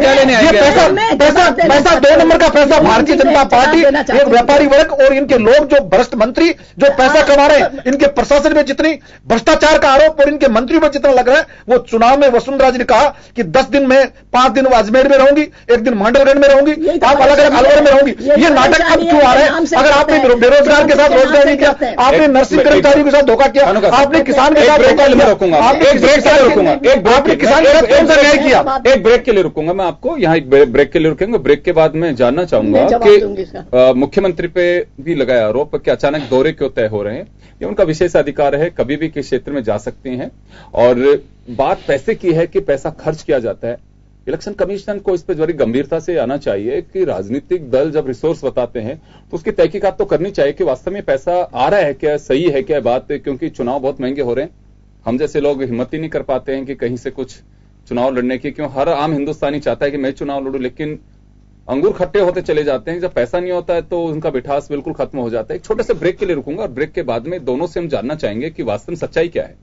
पैसा 2 नंबर का पैसा भारतीय जनता पार्टी, एक व्यापारी वर्ग और इनके लोग जो भ्रष्ट मंत्री जो पैसा कमा रहे हैं, इनके प्रशासन में जितनी भ्रष्टाचार का आरोप और इनके मंत्रियों पर जितना लग रहा है, वो चुनाव में वसुंधरा जी ने कहा कि 10 दिन में 5 दिन अजमेर में रहूंगी, 1 दिन मांडलगढ़ में रहूंगी, आप अलग अलग अलवर में रहूंगी। ये नाटक अब क्यों आ रहा है? अगर आपने बेरोजगार के साथ रोजगार नहीं किया, आपने नर्सिंग कर्मचारियों के साथ धोखा किया, आपने किसान के साथ धोखा किया, आपने एक ब्रेक के लिए रुकूंगा, आपने किसान के साथ कौन सा न्याय किया? एक ब्रेक के लिए रुकूंगा मैं आपको, यहाँ एक ब्रेक के लिए रुकेंगे। ब्रेक के बाद मैं जानना चाहूंगा कि मुख्यमंत्री पे भी लगाया आरोप कि अचानक दौरे क्यों तय हो रहे हैं। ये उनका विशेष अधिकार है, कभी भी किस क्षेत्र में जा सकते हैं। और बात पैसे की है कि पैसा खर्च किया जाता है। इलेक्शन कमीशन को इस पर बड़ी गंभीरता से आना चाहिए कि राजनीतिक दल जब रिसोर्स बताते हैं तो उसकी तहकीकात तो करनी चाहिए कि वास्तव में पैसा आ रहा है क्या, सही है क्या बात, क्योंकि चुनाव बहुत महंगे हो रहे हैं। हम जैसे लोग हिम्मत ही नहीं कर पाते हैं कि कहीं से कुछ चुनाव लड़ने की, क्यों हर आम हिंदुस्तानी चाहता है कि मैं चुनाव लड़ूं, लेकिन अंगूर खट्टे होते चले जाते हैं। जब पैसा नहीं होता है तो उनका मिठास बिल्कुल खत्म हो जाता है। एक छोटे से ब्रेक के लिए रुकूंगा और ब्रेक के बाद में दोनों से हम जानना चाहेंगे कि वास्तव में सच्चाई क्या है।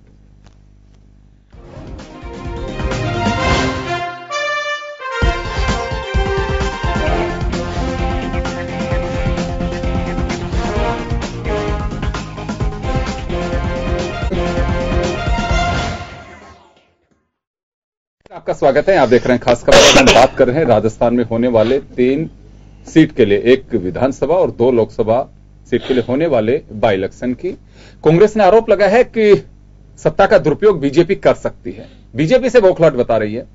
आपका स्वागत है, आप देख रहे हैं खास खबर। हम बात कर रहे हैं राजस्थान में होने वाले 3 सीट के लिए, 1 विधानसभा और 2 लोकसभा सीट के लिए होने वाले बाई इलेक्शन की। कांग्रेस ने आरोप लगाया है कि सत्ता का दुरुपयोग बीजेपी कर सकती है। बीजेपी से बौखलाहट बता रही है।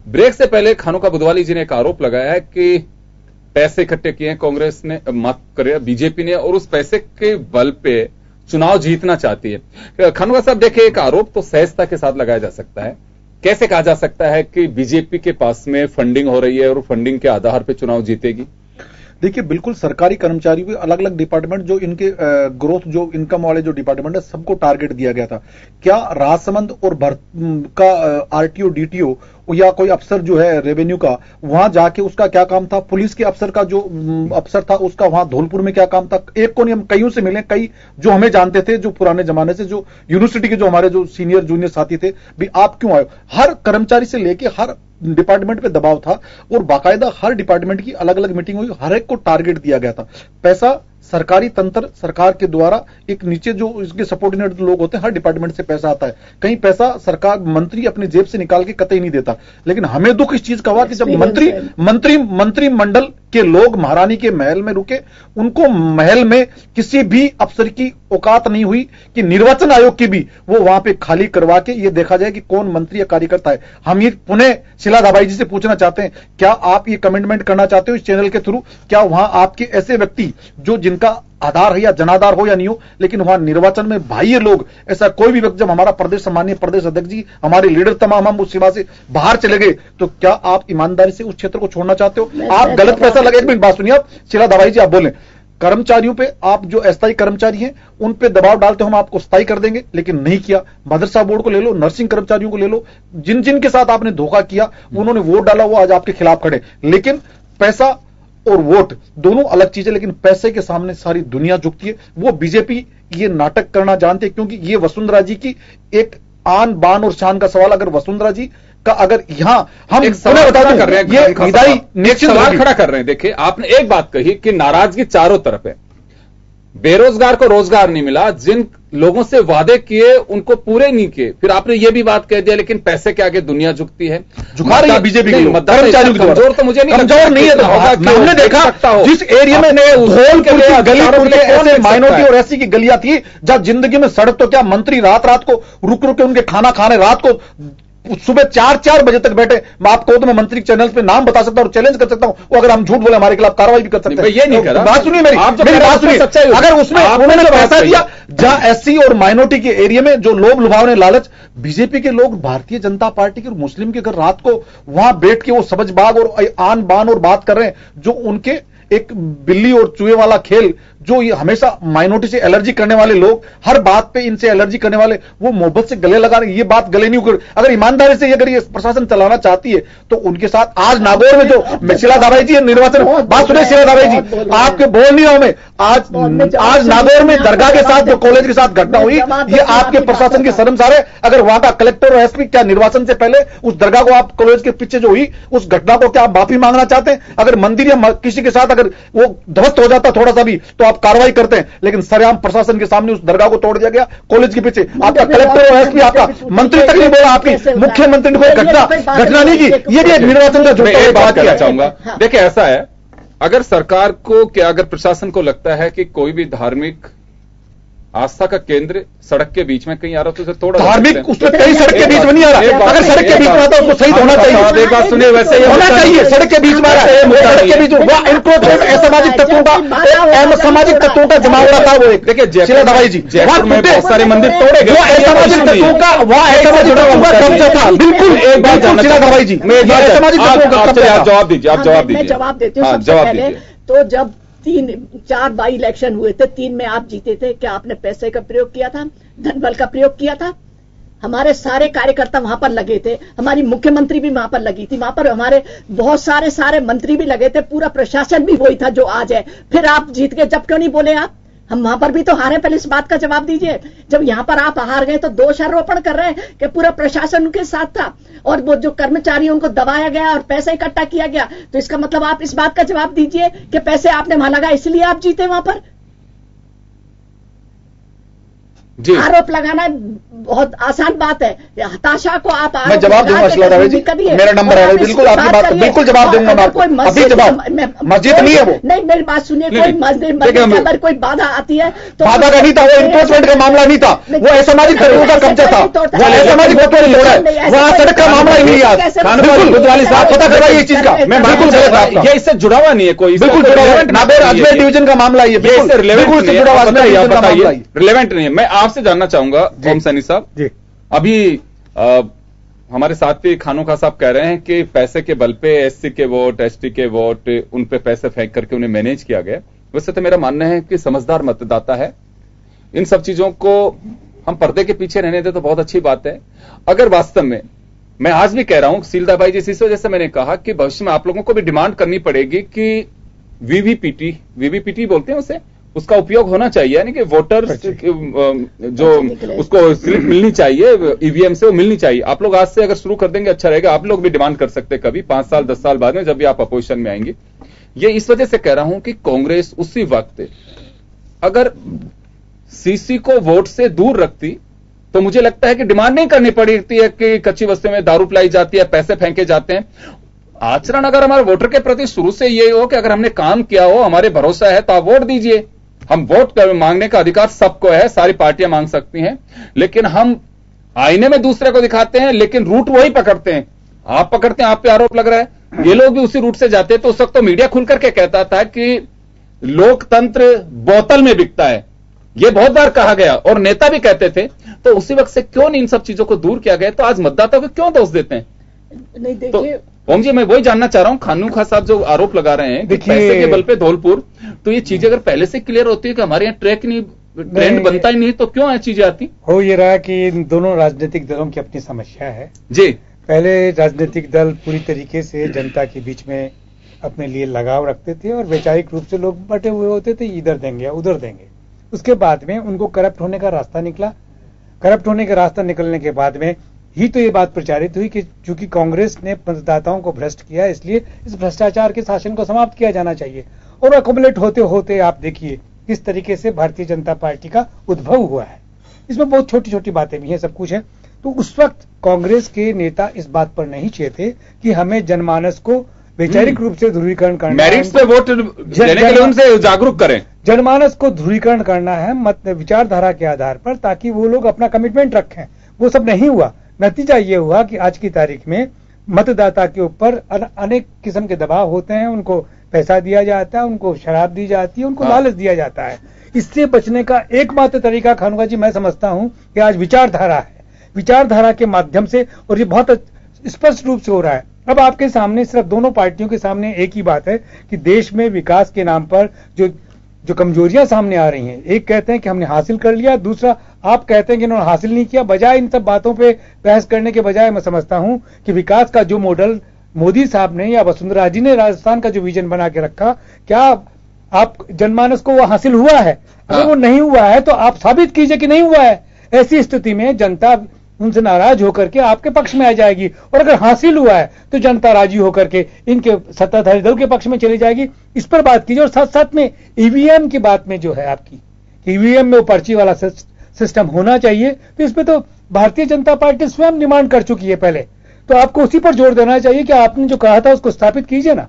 ब्रेक से पहले खानुका बुधवाली जी ने एक आरोप लगाया है कि पैसे इकट्ठे किए हैं कांग्रेस ने, माफ करिए बीजेपी ने, और उस पैसे के बल पे चुनाव जीतना चाहती है। खानुका साहब देखिए, एक आरोप तो सहजता के साथ लगाया जा सकता है। कैसे कहा जा सकता है कि बीजेपी के पास में फंडिंग हो रही है और फंडिंग के आधार पर चुनाव जीतेगी? देखिए, बिल्कुल सरकारी कर्मचारियों के अलग अलग डिपार्टमेंट जो इनके ग्रोथ जो इनकम वाले जो डिपार्टमेंट है, सबको टारगेट दिया गया था। क्या राजसमंद और का आरटीओ डीटीओ या कोई अफसर जो है रेवेन्यू का, वहां जाके उसका क्या काम था? पुलिस के अफसर का जो अफसर था उसका वहां धौलपुर में क्या काम था? एक को नहीं, हम कईयों से मिले, कई जो हमें जानते थे, जो पुराने जमाने से, जो यूनिवर्सिटी के जो हमारे जो सीनियर जूनियर साथी थे, भी आप क्यों आए? हर कर्मचारी से लेके हर डिपार्टमेंट पे दबाव था और बाकायदा हर डिपार्टमेंट की अलग अलग मीटिंग हुई, हर एक को टारगेट दिया गया था। पैसा सरकारी तंत्र, सरकार के द्वारा एक नीचे जो इसके सपोर्टिनेट लोग होते हैं, हर डिपार्टमेंट से पैसा आता है। कहीं पैसा सरकार मंत्री अपनी जेब से निकाल के कतई नहीं देता। लेकिन हमें दुख इस चीज का हुआ कि जब मंत्रिमंडल के लोग महारानी के महल में रुके, उनको महल में किसी भी अफसर की औकात नहीं हुई कि निर्वाचन आयोग की भी वो वहां पे खाली करवा के ये देखा जाए कि कौन मंत्री या कार्यकर्ता है। हम ये पुनः शीला धाबाई जी से पूछना चाहते हैं, क्या आप ये कमिटमेंट करना चाहते हो इस चैनल के थ्रू? क्या वहां आपके ऐसे व्यक्ति जो जिनका आधार है या जनाधार हो या नहीं हो, लेकिन वहां निर्वाचन में बाह्य लोग, ऐसा कोई भी व्यक्ति, जब हमारा प्रदेश सम्मानीय प्रदेश अध्यक्ष जी, हमारे लीडर तमाम हम उस सेवा से बाहर चले गए, तो क्या आप ईमानदारी से उस क्षेत्र को छोड़ना चाहते हो? आप गलत पैसा लगे, एक मिनट बात सुनिए आप, शीला धाबाई जी आप बोलें, कर्मचारियों पे आप जो अस्थायी कर्मचारी हैं उन पे दबाव डालते हम आपको स्थायी कर देंगे, लेकिन नहीं किया। मदरसा बोर्ड को ले लो, नर्सिंग कर्मचारियों को ले लो, जिन जिन के साथ आपने धोखा किया, उन्होंने वोट डाला, वो आज आपके खिलाफ खड़े। लेकिन पैसा और वोट दोनों अलग चीजें, लेकिन पैसे के सामने सारी दुनिया झुकती है। वो बीजेपी ये नाटक करना जानते हैं, क्योंकि ये वसुंधरा जी की एक आन बान और शान का सवाल। अगर वसुंधरा जी का अगर यहां हम एक सवाल खड़ा कर रहे हैं, ये विदाई निश्चित सवाल खड़ा कर रहे हैं। देखिए, आपने एक बात कही कि नाराजगी चारों तरफ है, बेरोजगार को रोजगार नहीं मिला, जिन लोगों से वादे किए उनको पूरे नहीं किए, फिर आपने ये भी बात कह दिया लेकिन पैसे के आगे दुनिया झुकती है। झुका रही है बीजेपी के लोग, कर्मचारियों कमजोर तो मुझे नहीं, कमजोर नहीं है। तो हमने देखा जिस एरिया में धौलपुर की गली के ऐसे माइनॉरिटी और एससी की गलियां थी, जब जिंदगी में सड़क तो क्या, मंत्री रात रात को रुक रुक के उनके खाना खाने, रात को सुबह 4 बजे तक बैठे। मैं आपको तो मैं मंत्री चैनल पे नाम बता सकता हूं और चैलेंज कर सकता हूं, वो अगर हम झूठ बोले हमारे खिलाफ कार्रवाई भी कर सकते हैं। ये नहीं करा, बात सुनिए मेरी बात सुनिए। अगर उसमें उन्होंने पैसा दिया जहां एससी और माइनॉरिटी के एरिया में जो लोभ लुभावने लालच, बीजेपी के लोग भारतीय जनता पार्टी के और मुस्लिम के घर रात को वहां बैठ के वो सबजबाग और आन बान और बात कर रहे हैं, जो उनके एक बिल्ली और चूहे वाला खेल, जो ये हमेशा माइनॉरिटी से एलर्जी करने वाले लोग, हर बात पे इनसे एलर्जी करने वाले, वो मोहब्बत से गले लगा रहे हैं। ये बात गले नहीं उकर, अगर ईमानदारी से अगर ये प्रशासन चलाना चाहती है तो उनके साथ आज नागौर में जो शीला दाबाई जी निर्वाचन, बात सुनिए शीला दाबाई जी, आपके बोल नहीं रहा मैं, आज नागौर में दरगाह के साथ जो कॉलेज के साथ घटना हुई, ये आपके प्रशासन की शर्मसार है। अगर वहां का कलेक्टर और एसपी क्या निर्वाचन से पहले उस दरगाह को, आप कॉलेज के पीछे जो हुई उस घटना को क्या आप माफी मांगना चाहते हैं? अगर मंदिर या किसी के साथ अगर वो ध्वस्त हो जाता थोड़ा सा भी तो आप कार्रवाई करते हैं, लेकिन सरेआम प्रशासन के सामने उस दरगाह को तोड़ दिया गया कॉलेज के पीछे। आपका कलेक्टर और एसपी, आपका मंत्री तक नहीं बोला, आपकी मुख्यमंत्री ने कोई घटना नहीं की। ये भी एक निर्वाचन का झूठा बात कहना चाहूंगा। देखिए ऐसा है, अगर सरकार को क्या, अगर प्रशासन को लगता है कि कोई भी धार्मिक आस्था का केंद्र सड़क के बीच में कहीं आ रहा तो उसे तोड़ा, धार्मिक उसमें कहीं सड़क के बीच में नहीं आ रहा, अगर सड़क के बीच में आता है उसको शहीद होना चाहिए। एक बात सुनिए, वैसे ही होना चाहिए, सड़क के बीच में आ रहा है, सड़क के बीच में इंक्रोचमेंट असामाजिक तत्वों का, सामाजिक तत्वों का जमावड़ा था वो एक। देखिए शीला दाबाई जी, जयपुर में बहुत सारे मंदिर तोड़े गए, वो असामाजिक तत्वों का, वहां असामाजिक तत्वों का कब्जा था। बिल्कुल एक बात शीला दाबाई जी, असामाजिक तत्वों का कब्जा। आप जवाब दीजिए, आप जवाब दीजिए। जवाब देती हूँ। जवाब दीजिए। तो जब 3-4 बाई इलेक्शन हुए थे, 3 में आप जीते थे, क्या आपने पैसे का प्रयोग किया था, धनबल का प्रयोग किया था? हमारे सारे कार्यकर्ता वहां पर लगे थे, हमारी मुख्यमंत्री भी वहां पर लगी थी, वहां पर हमारे बहुत सारे मंत्री भी लगे थे, पूरा प्रशासन भी वही था जो आज है। फिर आप जीत गए, जब क्यों नहीं बोले आप? हम वहां पर भी तो हारे, पहले इस बात का जवाब दीजिए। जब यहां पर आप हार गए तो दोष आरोपण कर रहे हैं कि पूरा प्रशासन उनके साथ था और वो जो कर्मचारियों को दबाया गया और पैसा इकट्ठा किया गया, तो इसका मतलब आप इस बात का जवाब दीजिए कि पैसे आपने वहां लगाए इसलिए आप जीते वहां पर। आरोप लगाना बहुत आसान बात है, हताशा को आप मैं जवाब दूंगा शीला दाबाई जी, मेरा नंबर है, बिल्कुल आपकी बात, बिल्कुल जवाब दूंगा मैं आपको। अभी जवाब मस्जिद नहीं है वो, नहीं मेरी बात सुनिए, कोई मस्जिद के अंदर कोई बाधा आती है तो बाधा का नहीं था, वो एनफोर्समेंट का मामला नहीं था, वो असामाजिक तत्वों का कब्जा था, वो असामाजिक तत्वों ने तोड़ा है, वहां सड़क का मामला ही नहीं है। गुजराली साहब पता करवाइए इस चीज का, मैं बिल्कुल गलत आपका, ये इससे जुड़ा हुआ नहीं है कोई, बिल्कुल जुड़ा हुआ नागौर अजमेर डिवीजन का मामला है, बिल्कुल रिलेवेंट नहीं है। मैं आपसे जानना चाहूंगा ओम सैनी साहब, अभी हमारे साथी खानों साहब कह रहे हैं कि पैसे के बल पे एससी के वोट, एसटी के वोट, उन पे पैसे फेंक करके उन्हें मैनेज किया गया। वैसे तो मेरा मानना है कि समझदार मतदाता है, इन सब चीजों को हम पर्दे के पीछे रहने दे तो बहुत अच्छी बात है। अगर वास्तव में, मैं आज भी कह रहा हूं शीला दाबाई जी, इस वजह से मैंने कहा कि भविष्य में आप लोगों को भी डिमांड करनी पड़ेगी कि वीवीपीटी बोलते हैं उसे, उसका उपयोग होना चाहिए, यानी कि वोटर जो उसको स्लिप मिलनी चाहिए ईवीएम से, वो मिलनी चाहिए। आप लोग आज से अगर शुरू कर देंगे अच्छा रहेगा। आप लोग भी डिमांड कर सकते हैं कभी 5 साल 10 साल बाद में, जब भी आप अपोजिशन में आएंगे। ये इस वजह से कह रहा हूं कि कांग्रेस उसी वक्त अगर सीसी को वोट से दूर रखती तो मुझे लगता है कि डिमांड नहीं करनी पड़ती है कि कच्ची बस्ती में दारू पिलाई जाती है, पैसे फेंके जाते हैं। आचरण अगर हमारे वोटर के प्रति शुरू से ये हो कि अगर हमने काम किया हो, हमारे भरोसा है, तो आप वोट दीजिए। हम वोट मांगने का अधिकार सबको है, सारी पार्टियां मांग सकती हैं, लेकिन हम आईने में दूसरे को दिखाते हैं, लेकिन रूट वही पकड़ते हैं। आप पकड़ते हैं, आप पे आरोप लग रहा है, ये लोग भी उसी रूट से जाते हैं। तो उस वक्त तो मीडिया खुल करके कहता था कि लोकतंत्र बोतल में बिकता है, ये बहुत बार कहा गया और नेता भी कहते थे। तो उसी वक्त से क्यों नहीं इन सब चीजों को दूर किया गया? तो आज मतदाता को क्यों दोष देते हैं? नहीं देखिए ओम जी, मैं वही जानना चाह रहा हूं, खानू साहब जो आरोप लगा रहे हैं कि पैसे के बल पे धौलपुर, तो ये चीजें अगर पहले से क्लियर होती है कि हमारे यहाँ ट्रेंड बनता ही नहीं, तो क्यों है चीजें आती? हो ये रहा कि इन दोनों राजनीतिक दलों की अपनी समस्या है जी। पहले राजनीतिक दल पूरी तरीके से जनता के बीच में अपने लिए लगाव रखते थे और वैचारिक रूप से लोग बटे हुए होते थे, इधर देंगे या उधर देंगे। उसके बाद में उनको करप्ट होने का रास्ता निकला। करप्ट होने का रास्ता निकलने के बाद में ही तो ये बात प्रचारित हुई कि चूंकि कांग्रेस ने मतदाताओं को भ्रष्ट किया, इसलिए इस भ्रष्टाचार के शासन को समाप्त किया जाना चाहिए। और अकोमुलेट होते होते आप देखिए किस तरीके से भारतीय जनता पार्टी का उद्भव हुआ है। इसमें बहुत छोटी छोटी बातें भी हैं, सब कुछ है। तो उस वक्त कांग्रेस के नेता इस बात पर नहीं चाहे थे कि हमें जनमानस को वैचारिक रूप से ध्रुवीकरण करना, मेरिट्स पे वोट देने के लिए उनसे जागरूक करें, जनमानस को ध्रुवीकरण करना है विचारधारा के आधार पर, ताकि वो लोग अपना कमिटमेंट रखें। वो सब नहीं हुआ। नतीजा ये हुआ कि आज की तारीख में मतदाता के ऊपर अनेक किस्म के दबाव होते हैं, उनको पैसा दिया जाता है, उनको शराब दी जाती है, उनको लालच दिया जाता है। इससे बचने का एकमात्र तरीका खानुका जी मैं समझता हूं कि आज विचारधारा है, विचारधारा के माध्यम से, और ये बहुत स्पष्ट रूप से हो रहा है। अब आपके सामने, सिर्फ दोनों पार्टियों के सामने एक ही बात है कि देश में विकास के नाम पर जो कमजोरियां सामने आ रही हैं, एक कहते हैं कि हमने हासिल कर लिया, दूसरा आप कहते हैं कि इन्होंने हासिल नहीं किया। बजाय इन सब बातों पे बहस करने के बजाय मैं समझता हूं कि विकास का जो मॉडल मोदी साहब ने या वसुंधरा जी ने राजस्थान का जो विजन बना के रखा, क्या आप जनमानस को वो हासिल हुआ है? अगर वो नहीं हुआ है तो आप साबित कीजिए कि नहीं हुआ है। ऐसी स्थिति में जनता उनसे नाराज होकर के आपके पक्ष में आ जाएगी, और अगर हासिल हुआ है तो जनता राजी होकर के इनके सत्ताधारी दल के पक्ष में चली जाएगी। इस पर बात कीजिए। और साथ साथ में ईवीएम की बात में जो है आपकी, ईवीएम में वो पर्ची वाला सिस्टम होना चाहिए, तो इसमें तो भारतीय जनता पार्टी स्वयं डिमांड कर चुकी है पहले, तो आपको उसी पर जोर देना चाहिए कि आपने जो कहा था उसको स्थापित कीजिए ना।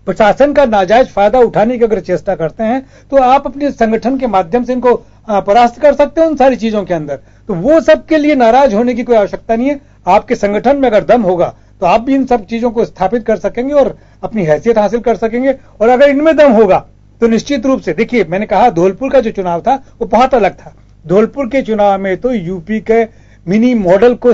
प्रशासन का नाजायज फायदा उठाने की अगर चेष्टा करते हैं तो आप अपने संगठन के माध्यम से इनको परास्त कर सकते हैं उन सारी चीजों के अंदर। तो वो सब के लिए नाराज होने की कोई आवश्यकता नहीं है। आपके संगठन में अगर दम होगा तो आप भी इन सब चीजों को स्थापित कर सकेंगे और अपनी हैसियत हासिल कर सकेंगे। और अगर इनमें दम होगा तो निश्चित रूप से, देखिए मैंने कहा धौलपुर का जो चुनाव था वो बहुत अलग था। धौलपुर के चुनाव में तो यूपी के मिनी मॉडल को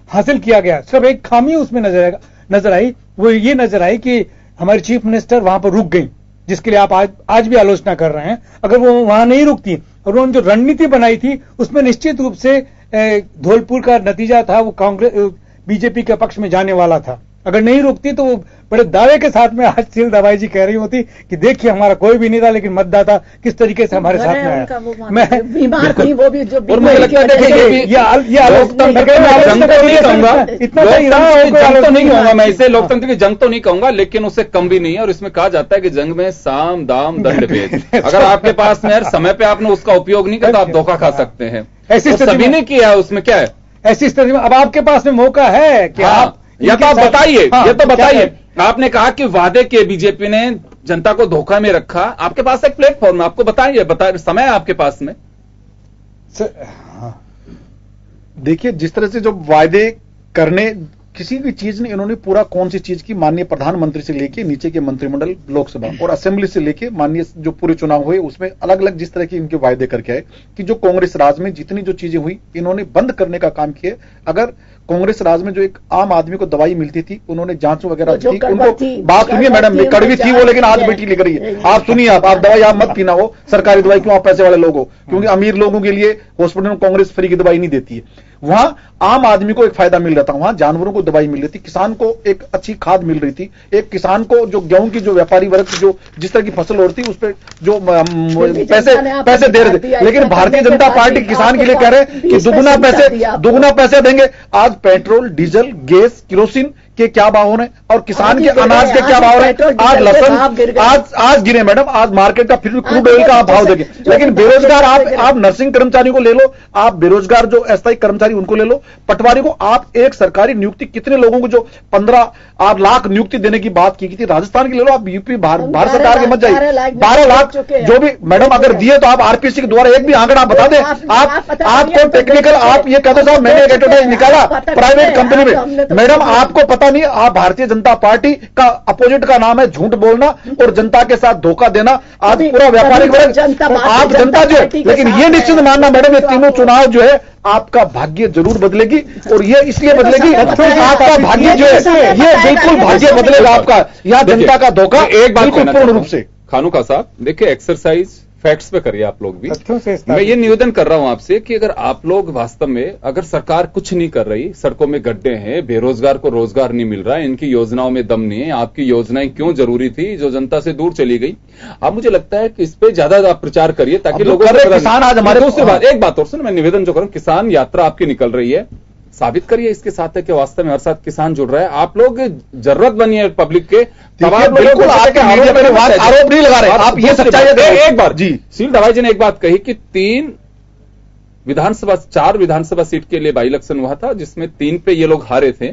हासिल किया गया। सिर्फ एक खामी उसमें नजर आई, वो ये नजर आई कि हमारी चीफ मिनिस्टर वहां पर रुक गई, जिसके लिए आप आज भी आलोचना कर रहे हैं। अगर वो वहां नहीं रुकती और उन्होंने जो रणनीति बनाई थी उसमें निश्चित रूप से धौलपुर का नतीजा था वो कांग्रेस बीजेपी के पक्ष में जाने वाला था। अगर नहीं रुकती तो वो बड़े दावे के साथ में आज शील दवाई जी कह रही होती कि देखिए हमारा कोई भी नहीं था, लेकिन मतदाता किस तरीके से हमारे साथ में आया। मैं बीमार थी वो भी, जो और मुझे लगता है ये लोकतंत्र के मैं जंग तो नहीं कहूंगा, जंग तो नहीं कहूंगा, मैं इसे लोकतंत्र की जंग तो नहीं कहूंगा, लेकिन उससे कम भी नहीं है। और इसमें कहा जाता है कि जंग में साम दाम दंड भेद, अगर आपके पास में समय पे आपने उसका उपयोग नहीं किया तो आप धोखा खा सकते हैं। ऐसी सभी ने किया है, उसमें क्या है? ऐसी स्थिति में अब आपके पास में मौका है कि आप या तो आप बताइए, ये तो बताइए। आपने कहा कि वादे के बीजेपी ने जनता को धोखा में रखा, आपके पास एक प्लेटफॉर्म है, आपको बताइए, समय है आपके पास में। देखिए जिस तरह से जो वादे करने किसी भी चीज ने, इन्होंने पूरा कौन सी चीज की, माननीय प्रधानमंत्री से लेके नीचे के मंत्रिमंडल, लोकसभा और असेंबली से लेके माननीय जो पूरे चुनाव हुए उसमें अलग अलग जिस तरह के इनके वायदे करके आए कि जो कांग्रेस राज में जितनी जो चीजें हुई इन्होंने बंद करने का काम किया। अगर कांग्रेस राज में जो एक आम आदमी को दवाई मिलती थी, उन्होंने जांच वगैरह थी, उनको बात सुनिए मैडम, कड़वी थी वो, लेकिन आज बेटी लिख रही है। आप सुनिए, आप दवाई आप मत पीना हो, सरकारी दवाई क्यों, आप पैसे वाले लोग हो, क्योंकि अमीर लोगों के लिए हॉस्पिटल में कांग्रेस फ्री की दवाई नहीं देती है। वहां आम आदमी को एक फायदा मिल रहा था, वहां जानवरों को दवाई मिल रही थी, किसान को एक अच्छी खाद मिल रही थी, एक किसान को जो गेहूं की जो व्यापारी वर्ग जो जिस तरह की फसल होती उस पर जो पैसे दे रहे थे। लेकिन भारतीय जनता पार्टी किसान के लिए कह रहे हैं कि दुगुना पैसे देंगे। आज पेट्रोल, डीजल, गैस, किरोसिन के क्या भाव हो रहे हैं और किसान के अनाज के क्या भाव हो रहे हैं। आज लसन आज गिरे मैडम, आज मार्केट का फिर भी क्रूड ऑयल का आप भाव देंगे। लेकिन बेरोजगार आप नर्सिंग कर्मचारी को ले लो, आप बेरोजगार जो अस्थायी कर्मचारी उनको ले लो, पटवारी को, आप एक सरकारी नियुक्ति कितने लोगों को जो 15 लाख नियुक्ति देने की बात की थी राजस्थान की ले लो, आप यूपी भारत सरकार के मत जाइए। 12 लाख जो भी मैडम अगर दिए तो आप आरपीसी के द्वारा एक भी आंकड़ा आप बता दें। आपको टेक्निकल आप ये कहते साहब मैंने एक एडवर्टाइज निकाला प्राइवेट कंपनी में, मैडम आपको पता नहीं, आप भारतीय जनता पार्टी का अपोजिट का नाम है झूठ बोलना और जनता के साथ धोखा देना। आज पूरा व्यापारिक वर्ग, आप जनता जो है, लेकिन ये निश्चित मानना मैडम ये तीनों चुनाव जो है आपका भाग्य जरूर बदलेगी। और ये इसलिए बदलेगी, आपका भाग्य जो है ये बिल्कुल भाग्य बदलेगा आपका। यहां जनता का धोखा एक बात पूर्ण रूप से। खानुका साहब देखिए, एक्सरसाइज फैक्ट्स पे करिए आप लोग भी। मैं ये निवेदन कर रहा हूं आपसे कि अगर आप लोग वास्तव में, अगर सरकार कुछ नहीं कर रही, सड़कों में गड्ढे हैं, बेरोजगार को रोजगार नहीं मिल रहा है, इनकी योजनाओं में दम नहीं है, आपकी योजनाएं क्यों जरूरी थी जो जनता से दूर चली गई, अब मुझे लगता है कि इस पे ज्यादा आप प्रचार करिए ताकि लोगों को किसान आज हमारे दूसरी बात, एक बात और सुन, मैं निवेदन जो करूं, किसान यात्रा आपकी निकल रही है, साबित करिए इसके साथ है कि वास्तव में हर साथ किसान जुड़ रहा है। आप लोग जरूरत बनी है पब्लिक के, बिल्कुल आरोप नहीं लगा रहे आप, ये सच्चाई है। एक बार जी शील दवाई जी ने एक बात कही कि 4 विधानसभा सीट के लिए बाई इलेक्शन हुआ था जिसमें 3 पे ये लोग हारे थे,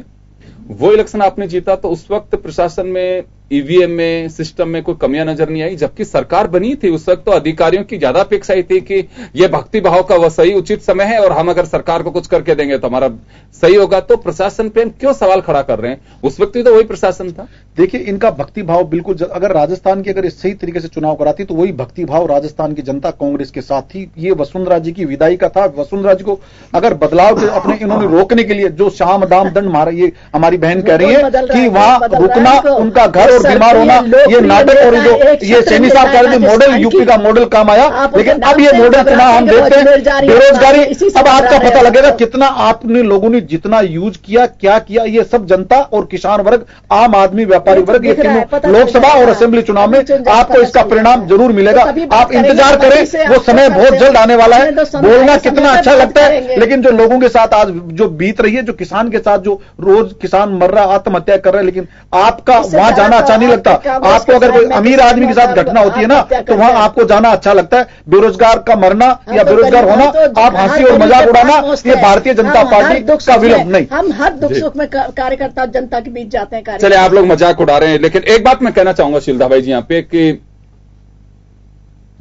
वो इलेक्शन आपने जीता, तो उस वक्त प्रशासन में ईवीएम में, सिस्टम में कोई कमियां नजर नहीं आई, जबकि सरकार बनी थी उस वक्त तो अधिकारियों की ज्यादा अपेक्षा थी कि यह भक्ति भाव का वह सही उचित समय है और हम अगर सरकार को कुछ करके देंगे तो हमारा सही होगा। तो प्रशासन पे हम क्यों सवाल खड़ा कर रहे हैं? उस वक्त तो वही प्रशासन था। देखिए, इनका भक्ति भाव बिल्कुल, अगर राजस्थान की अगर सही तरीके से चुनाव कराती तो वही भक्ति भाव राजस्थान की जनता कांग्रेस के साथ थी। ये वसुंधरा जी की विदाई का था। वसुंधरा जी को अगर बदलाव के अपने इन्होंने रोकने के लिए जो शाम दाम दंड मारा, ये हमारी बहन कह रही है कि वहां रुकना, उनका घर और बीमार होना, ये नाटक और जो ये सैनी साहब कह रहे थे मॉडल, यूपी का मॉडल काम आया, लेकिन अब ये मॉडल चुनाव हम देखते हैं बेरोजगारी। अब आपका पता लगेगा कितना आपने लोगों ने जितना यूज किया, क्या किया। ये सब जनता और किसान वर्ग, आम आदमी, व्यापारी वर्ग, ये तीनों लोकसभा और असेंबली चुनाव में आपको इसका परिणाम जरूर मिलेगा। आप इंतजार करें, वो समय बहुत जल्द आने वाला है। बोलना कितना अच्छा लगता है, लेकिन जो लोगों के साथ आज जो बीत रही है, जो किसान के साथ जो रोज किसान मर रहा, आत्महत्या कर रहा है, लेकिन आपका वहां जाना अच्छा नहीं लगता। आपको अगर कोई अमीर आदमी के साथ घटना होती है ना, तो वहां आपको जाना अच्छा लगता है। बेरोजगार का मरना या बेरोजगार होना, आप हंसी और मजाक उड़ाना, ये भारतीय जनता पार्टी का विलंब नहीं। हम हर दुख सुख में कार्यकर्ता जनता के बीच जाते हैं। चले, आप लोग मजाक उड़ा रहे हैं, लेकिन एक बात मैं कहना चाहूंगा शीलदा भाई जी यहां पे कि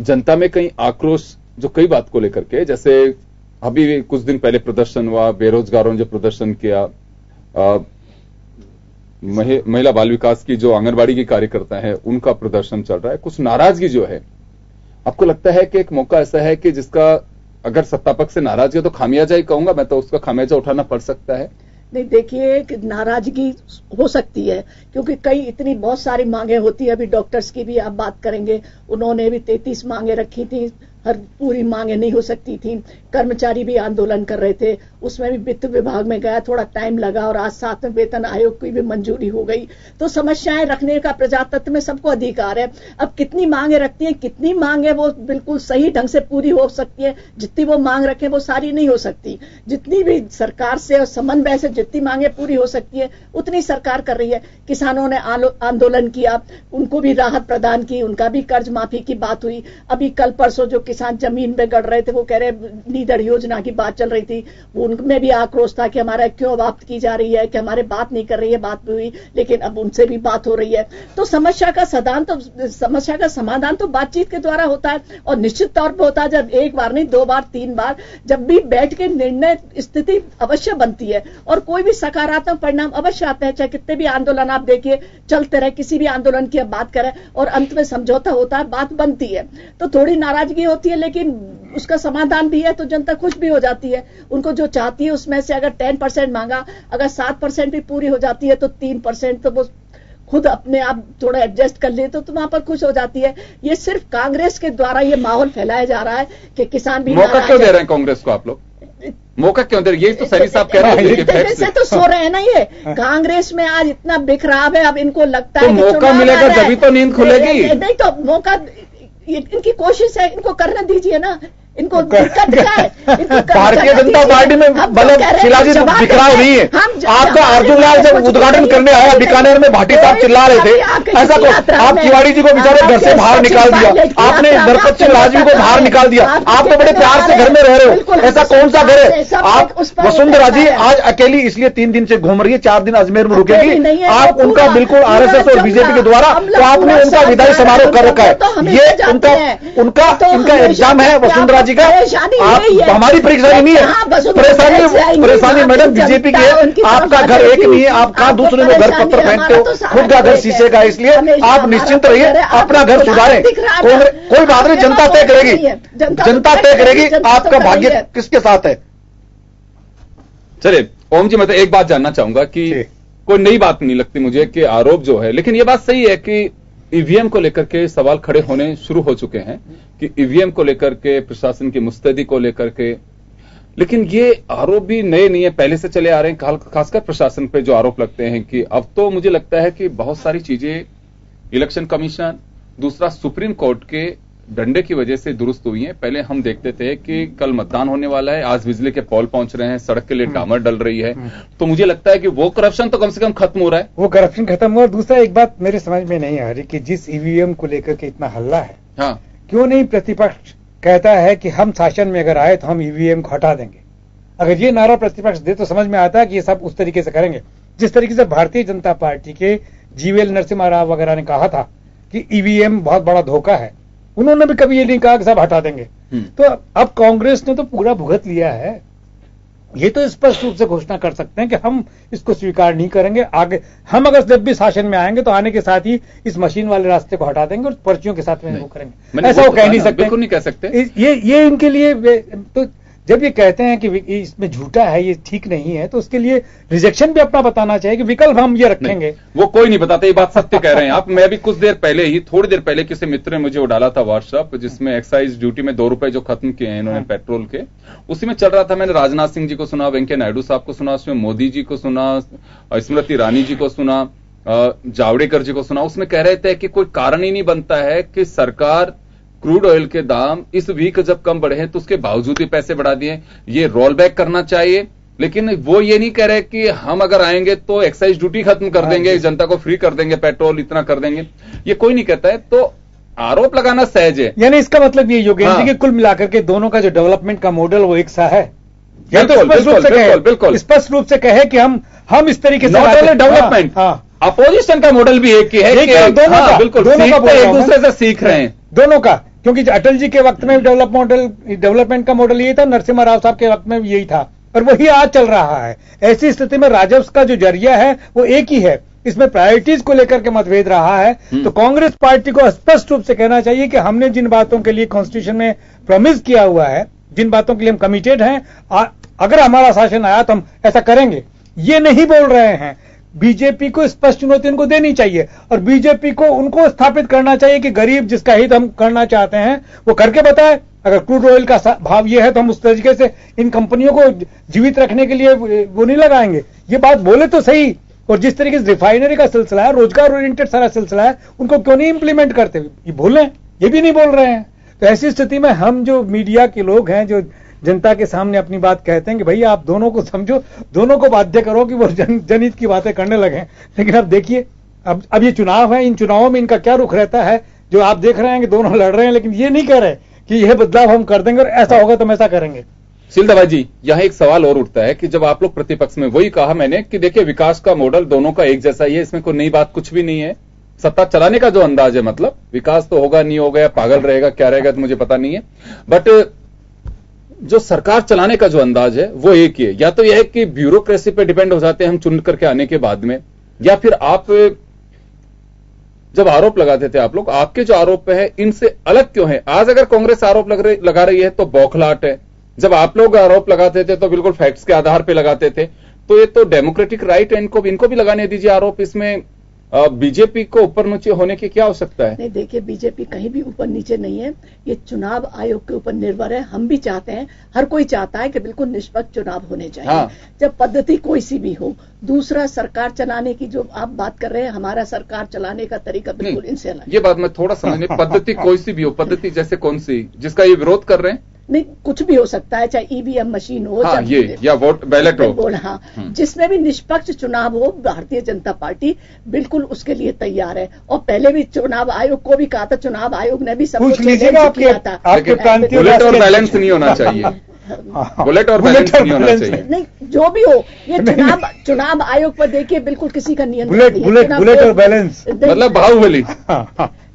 जनता में कहीं आक्रोश जो कई बात को लेकर के, जैसे अभी कुछ दिन पहले प्रदर्शन हुआ, बेरोजगारों ने जो प्रदर्शन किया, महिला बाल विकास की जो आंगनबाड़ी की कार्यकर्ता है उनका प्रदर्शन चल रहा है, कुछ नाराजगी जो है। आपको लगता है कि एक मौका ऐसा है कि जिसका अगर सत्ता पक्ष से नाराजगी है तो खामियाजा ही कहूंगा मैं, तो उसका खामियाजा उठाना पड़ सकता है? नहीं, देखिए, नाराजगी हो सकती है क्योंकि कई इतनी बहुत सारी मांगे होती है। अभी डॉक्टर्स की भी आप बात करेंगे, उन्होंने भी 33 मांगे रखी थी, हर पूरी मांगे नहीं हो सकती थी। कर्मचारी भी आंदोलन कर रहे थे, उसमें भी वित्त विभाग में गया, थोड़ा टाइम लगा और आज साथ में वेतन आयोग की भी मंजूरी हो गई। तो समस्याएं रखने का प्रजातंत्र में सबको अधिकार है। अब कितनी मांगे रखती हैं, कितनी मांगे वो बिल्कुल सही ढंग से पूरी हो सकती है, जितनी वो मांग रखें वो सारी नहीं हो सकती। जितनी भी सरकार से और समन्वय से जितनी मांगे पूरी हो सकती है उतनी सरकार कर रही है। किसानों ने आंदोलन किया, उनको भी राहत प्रदान की, उनका भी कर्ज माफी की बात हुई। अभी कल परसों जो किसान जमीन में गड़ रहे थे, वो कह रहे नीदड़ योजना की बात चल रही थी, उनमें भी आक्रोश था कि हमारा क्यों वापस की जा रही है, कि हमारे बात नहीं कर रही है। बात भी हुई, लेकिन अब उनसे भी बात हो रही है। तो समस्या का समाधान तो बातचीत के द्वारा होता है, और निश्चित तौर पर होता है जब एक बार नहीं, 2 बार 3 बार, जब भी बैठ के निर्णय स्थिति अवश्य बनती है और कोई भी सकारात्मक परिणाम अवश्य आते हैं। चाहे कितने भी आंदोलन आप देखिए चलते रहे, किसी भी आंदोलन की बात करें और अंत में समझौता होता है, बात बनती है। तो थोड़ी नाराजगी होती है, लेकिन उसका समाधान भी है तो जनता खुश भी हो जाती है। उनको जो चाहती है उसमें से अगर 10% मांगा, अगर 7% भी पूरी हो जाती है तो 3% तो वो खुद अपने आप थोड़ा एडजस्ट कर ले तो वहां पर खुश हो जाती है। ये सिर्फ कांग्रेस के द्वारा ये माहौल फैलाया जा रहा है कि किसान भी मौका क्यों दे रहे हैं कांग्रेस को? आप लोग मौका क्यों दे रहे हैं? यही तो सैनी साहब कह रहे हैं से तो सो रहे हैं ना। ये कांग्रेस में आज इतना बिखराव है, अब इनको लगता है कि मौका मिलेगा जब तो नींद खुलेगी। नहीं तो मौका, इनकी कोशिश है, इनको करने दीजिए ना। इनको दिक्कत क्या है? भारतीय जनता पार्टी में मतलब शिलाजीत बिखराव नहीं है। आपका अर्जुन लाल जब उद्घाटन करने आया बीकानेर में, भाटी साहब चिल्ला रहे थे, ऐसा को आप तिवारी जी को बेचारे घर से बाहर निकाल दिया, आपने नरपत सिंह राजवी को बाहर निकाल दिया, आप तो बड़े प्यार से घर में रह रहे हो, ऐसा कौन सा घर है? आप वसुंधरा जी आज अकेली इसलिए 3 दिन से घूम रही है, 4 दिन अजमेर में रुकेगी। आप उनका बिल्कुल आरएसएस और बीजेपी के द्वारा, तो आपने उनका विदाई समारोह कर रखा है। ये इनका एग्जाम है वसुंधरा जी का। आप हमारी परेशानी नहीं है, परेशानी मैडम बीजेपी की है। आपका घर एक नहीं है, आप कहां दूसरे में घर पत्थर फेंकते हो, खुद का घर शीशे का। इसलिए आप निश्चिंत रहिए, अपना घर सुधारें। कोई बात नहीं, जनता तय करेगी, जनता तय करेगी आपका भाग्य किसके साथ है। चलिए ओम जी, मैं तो एक बात जानना चाहूंगा कि कोई नई बात नहीं लगती मुझे कि आरोप जो है, लेकिन यह बात सही है कि ईवीएम को लेकर के सवाल खड़े होने शुरू हो चुके हैं कि ईवीएम को लेकर के, प्रशासन की मुस्तैदी को लेकर के, लेकिन ये आरोप भी नए नहीं है, पहले से चले आ रहे हैं। खासकर प्रशासन पे जो आरोप लगते हैं कि अब तो मुझे लगता है कि बहुत सारी चीजें इलेक्शन कमीशन, दूसरा सुप्रीम कोर्ट के डंडे की वजह से दुरुस्त हुई हैं। पहले हम देखते थे कि कल मतदान होने वाला है, आज बिजली के पोल पहुंच रहे हैं, सड़क के लिए डामर डल रही है, तो मुझे लगता है कि वो करप्शन तो कम से कम खत्म हो रहा है। वो करप्शन खत्म हुआ। दूसरा एक बात मेरे समझ में नहीं आ रही कि जिस ईवीएम को लेकर के इतना हल्ला है, हाँ, क्यों नहीं प्रतिपक्ष कहता है कि हम शासन में अगर आए तो हम ईवीएम को हटा देंगे। अगर ये नारा प्रतिपक्ष दे तो समझ में आता है कि ये सब उस तरीके से करेंगे जिस तरीके से भारतीय जनता पार्टी के जीवीएल नरसिम्हा राव वगैरह ने कहा था कि ईवीएम बहुत बड़ा धोखा है, उन्होंने भी कभी ये नहीं कहा कि सब हटा देंगे। तो अब कांग्रेस ने तो पूरा भुगत लिया है। ये तो स्पष्ट रूप से घोषणा कर सकते हैं कि हम इसको स्वीकार नहीं करेंगे। आगे हम अगर जब भी शासन में आएंगे तो आने के साथ ही इस मशीन वाले रास्ते को हटा देंगे और पर्चियों के साथ में वो करेंगे। ऐसा वो कह नहीं सकते, बिल्कुल नहीं कह सकते। ये इनके लिए तो जब ये कहते हैं कि इसमें झूठा है, ये ठीक नहीं है, तो उसके लिए रिजेक्शन भी अपना बताना चाहिए कि विकल्प हम ये रखेंगे। वो कोई नहीं बताता, ये बात सत्य कह रहे हैं आप। मैं भी कुछ देर पहले ही, थोड़ी देर पहले किसी मित्र ने मुझे वो डाला था व्हाट्सएप, जिसमें एक्साइज ड्यूटी में 2 रुपए जो खत्म किए हैं इन्होंने पेट्रोल के, उसी में चल रहा था। मैंने राजनाथ सिंह जी को सुना, वेंकैया नायडू साहब को सुना, उसमें मोदी जी को सुना, स्मृति ईरानी जी को सुना, जावड़ेकर जी को सुना। उसमें कह रहे थे कि कोई कारण ही नहीं बनता है कि सरकार क्रूड ऑयल के दाम इस वीक जब कम बढ़े हैं तो उसके बावजूद ही पैसे बढ़ा दिए, ये रोल बैक करना चाहिए। लेकिन वो ये नहीं कह रहे कि हम अगर आएंगे तो एक्साइज ड्यूटी खत्म कर देंगे, जनता को फ्री कर देंगे, पेट्रोल इतना कर देंगे, ये कोई नहीं कहता है। तो आरोप लगाना सहज है। यानी इसका मतलब ये योगेंद्र जी के कुल मिलाकर के दोनों का जो डेवलपमेंट का मॉडल वो एक सा है। बिल्कुल स्पष्ट रूप से कहे कि हम इस तरीके से डेवलपमेंट, अपोजिशन का मॉडल भी एक ही है, दोनों का बिल्कुल एक दूसरे से सीख रहे हैं दोनों का। क्योंकि अटल जी के वक्त में डेवलपमेंट का मॉडल यही था, नरसिम्हा राव साहब के वक्त में भी यही था, और वही आज चल रहा है। ऐसी स्थिति में राजस्व का जो जरिया है वो एक ही है, इसमें प्रायोरिटीज को लेकर के मतभेद रहा है। तो कांग्रेस पार्टी को स्पष्ट रूप से कहना चाहिए कि हमने जिन बातों के लिए कॉन्स्टिट्यूशन में प्रॉमिस किया हुआ है, जिन बातों के लिए हम कमिटेड हैं, अगर हमारा शासन आया तो हम ऐसा करेंगे। ये नहीं बोल रहे हैं। बीजेपी को स्पष्ट चुनौती उनको देनी चाहिए और बीजेपी को उनको स्थापित करना चाहिए कि गरीब जिसका हित हम करना चाहते हैं वो करके बताए। अगर क्रूड ऑयल का भाव ये है तो हम उस तरीके से इन कंपनियों को जीवित रखने के लिए वो नहीं लगाएंगे। ये बात बोले तो सही। और जिस तरीके से रिफाइनरी का सिलसिला है, रोजगार ओरिएंटेड सारा सिलसिला है, उनको क्यों नहीं इंप्लीमेंट करते? ये बोले, ये भी नहीं बोल रहे हैं। तो ऐसी स्थिति में हम जो मीडिया के लोग हैं, जो जनता के सामने अपनी बात कहते हैं कि भैया आप दोनों को समझो, दोनों को बाध्य करो कि वो जनहित की बातें करने लगे। लेकिन अब देखिए, अब ये चुनाव है, इन चुनावों में इनका क्या रुख रहता है, जो आप देख रहे हैं कि दोनों लड़ रहे हैं, लेकिन ये नहीं कह रहे कि यह बदलाव हम कर देंगे और ऐसा होगा तो हम ऐसा करेंगे। शीलदवा जी, यहां एक सवाल और उठता है कि जब आप लोग प्रतिपक्ष में, वही कहा मैंने कि देखिए विकास का मॉडल दोनों का एक जैसा ही है, इसमें कोई नई बात कुछ भी नहीं है। सत्ता चलाने का जो अंदाज है, मतलब विकास तो होगा नहीं होगा, पागल रहेगा क्या रहेगा तो मुझे पता नहीं है, बट जो सरकार चलाने का जो अंदाज है वो एक ही है। या तो यह है कि ब्यूरोक्रेसी पे डिपेंड हो जाते हैं हम चुन करके आने के बाद में, या फिर आप जब आरोप लगाते थे आप लोग, आपके जो आरोप है इनसे अलग क्यों है? आज अगर कांग्रेस आरोप लगा रही है तो बौखलाहट है, जब आप लोग आरोप लगाते थे तो बिल्कुल फैक्ट्स के आधार पे लगाते थे। तो ये तो डेमोक्रेटिक राइट है, इनको भी लगाने दीजिए आरोप। इसमें बीजेपी को ऊपर नीचे होने की क्या आवश्यकता है? नहीं, देखिए बीजेपी कहीं भी ऊपर नीचे नहीं है, ये चुनाव आयोग के ऊपर निर्भर है। हम भी चाहते हैं, हर कोई चाहता है कि बिल्कुल निष्पक्ष चुनाव होने चाहिए। हाँ। जब पद्धति कोई सी भी हो। दूसरा, सरकार चलाने की जो आप बात कर रहे हैं, हमारा सरकार चलाने का तरीका बिल्कुल इनसे अलग। ये बात मैं थोड़ा समझने, पद्धति कोई सी भी हो, पद्धति जैसे कौन सी जिसका ये विरोध कर रहे हैं? नहीं, कुछ भी हो सकता है, चाहे ईवीएम मशीन हो, हाँ, ये या वोट बैलेट हो, हाँ, जिसमें भी निष्पक्ष चुनाव हो, भारतीय जनता पार्टी बिल्कुल उसके लिए तैयार है। और पहले भी चुनाव आयोग को भी कहा था, चुनाव आयोग ने भी सब कुछ लीजिएगा किया था। बुलेट और बैलेंस नहीं होना चाहिए, बुलेट और बैलेंस नहीं होना चाहिए। नहीं, जो भी हो, ये चुनाव आयोग पर देखिए बिल्कुल किसी का नियंत्रण नहीं है। बुलेट और बैलेंस मतलब बाहुबली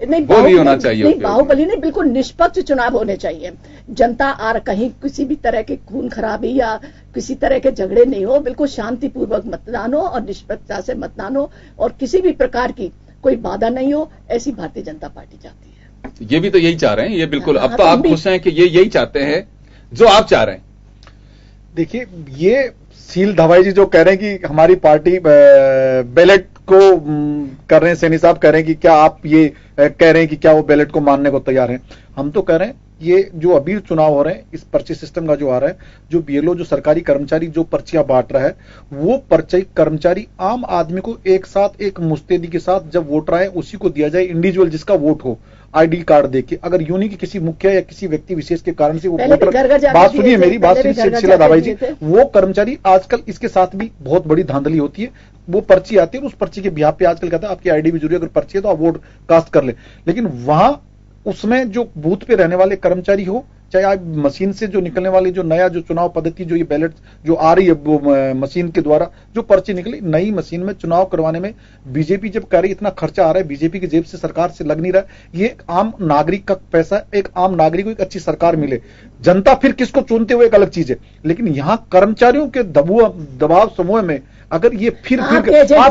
नहीं, वो भी होना चाहिए। नहीं, बाहुबली नहीं, बिल्कुल निष्पक्ष चुनाव होने चाहिए। जनता कहीं किसी भी तरह के खून खराबी या किसी तरह के झगड़े नहीं हो, बिल्कुल शांतिपूर्वक मतदान हो और निष्पक्षता से मतदान हो और किसी भी प्रकार की कोई बाधा नहीं हो, ऐसी भारतीय जनता पार्टी चाहती है। ये भी तो यही चाह रहे हैं, ये बिल्कुल। अब तो आप खुश हैं कि ये यही चाहते हैं जो आप चाह रहे हैं। देखिए, ये सील धवाई जी जो कह रहे हैं कि हमारी पार्टी बैलेट को कर रहे हैं, सैनी साहब कह रहे हैं कि क्या आप ये कह रहे हैं कि क्या वो बैलेट को मानने को तैयार हैं? हम तो कह रहे हैं ये जो अभी चुनाव हो रहे हैं, इस पर्ची सिस्टम का जो आ रहा है, जो बीएलओ जो सरकारी कर्मचारी जो पर्चियां बांट रहा है, वो पर्ची कर्मचारी आम आदमी को एक साथ एक मुस्तैदी के साथ जब वोट रहा है उसी को दिया जाए, इंडिविजुअल जिसका वोट हो, आईडी कार्ड देके। अगर यूं नहीं कि किसी मुखिया या किसी व्यक्ति विशेष के कारण से वो वोटर, बात सुनिए मेरी बात सुनिए शीला धावाई जी, वो कर्मचारी आजकल इसके साथ भी बहुत बड़ी धांधली होती है। वो पर्ची आती है, उस पर्ची के बिहाफ पे आजकल कहता है आपकी आईडी भी जरूरी है, अगर पर्ची है तो आप वोट कास्ट कर ले। लेकिन वहां उसमें जो बूथ पे रहने वाले कर्मचारी हो चाहे आप मशीन से जो निकलने वाली जो नया जो चुनाव पद्धति जो ये बैलेट जो आ रही है वो मशीन के द्वारा जो पर्ची निकली, नई मशीन में चुनाव करवाने में बीजेपी जब कह रही इतना खर्चा आ रहा है, बीजेपी की जेब से सरकार से लग नहीं रहा है, ये एक आम नागरिक का पैसा, एक आम नागरिक को एक अच्छी सरकार मिले, जनता फिर किसको चुनते हुए एक अलग चीज है। लेकिन यहां कर्मचारियों के दबाव समूह में अगर ये फिर आप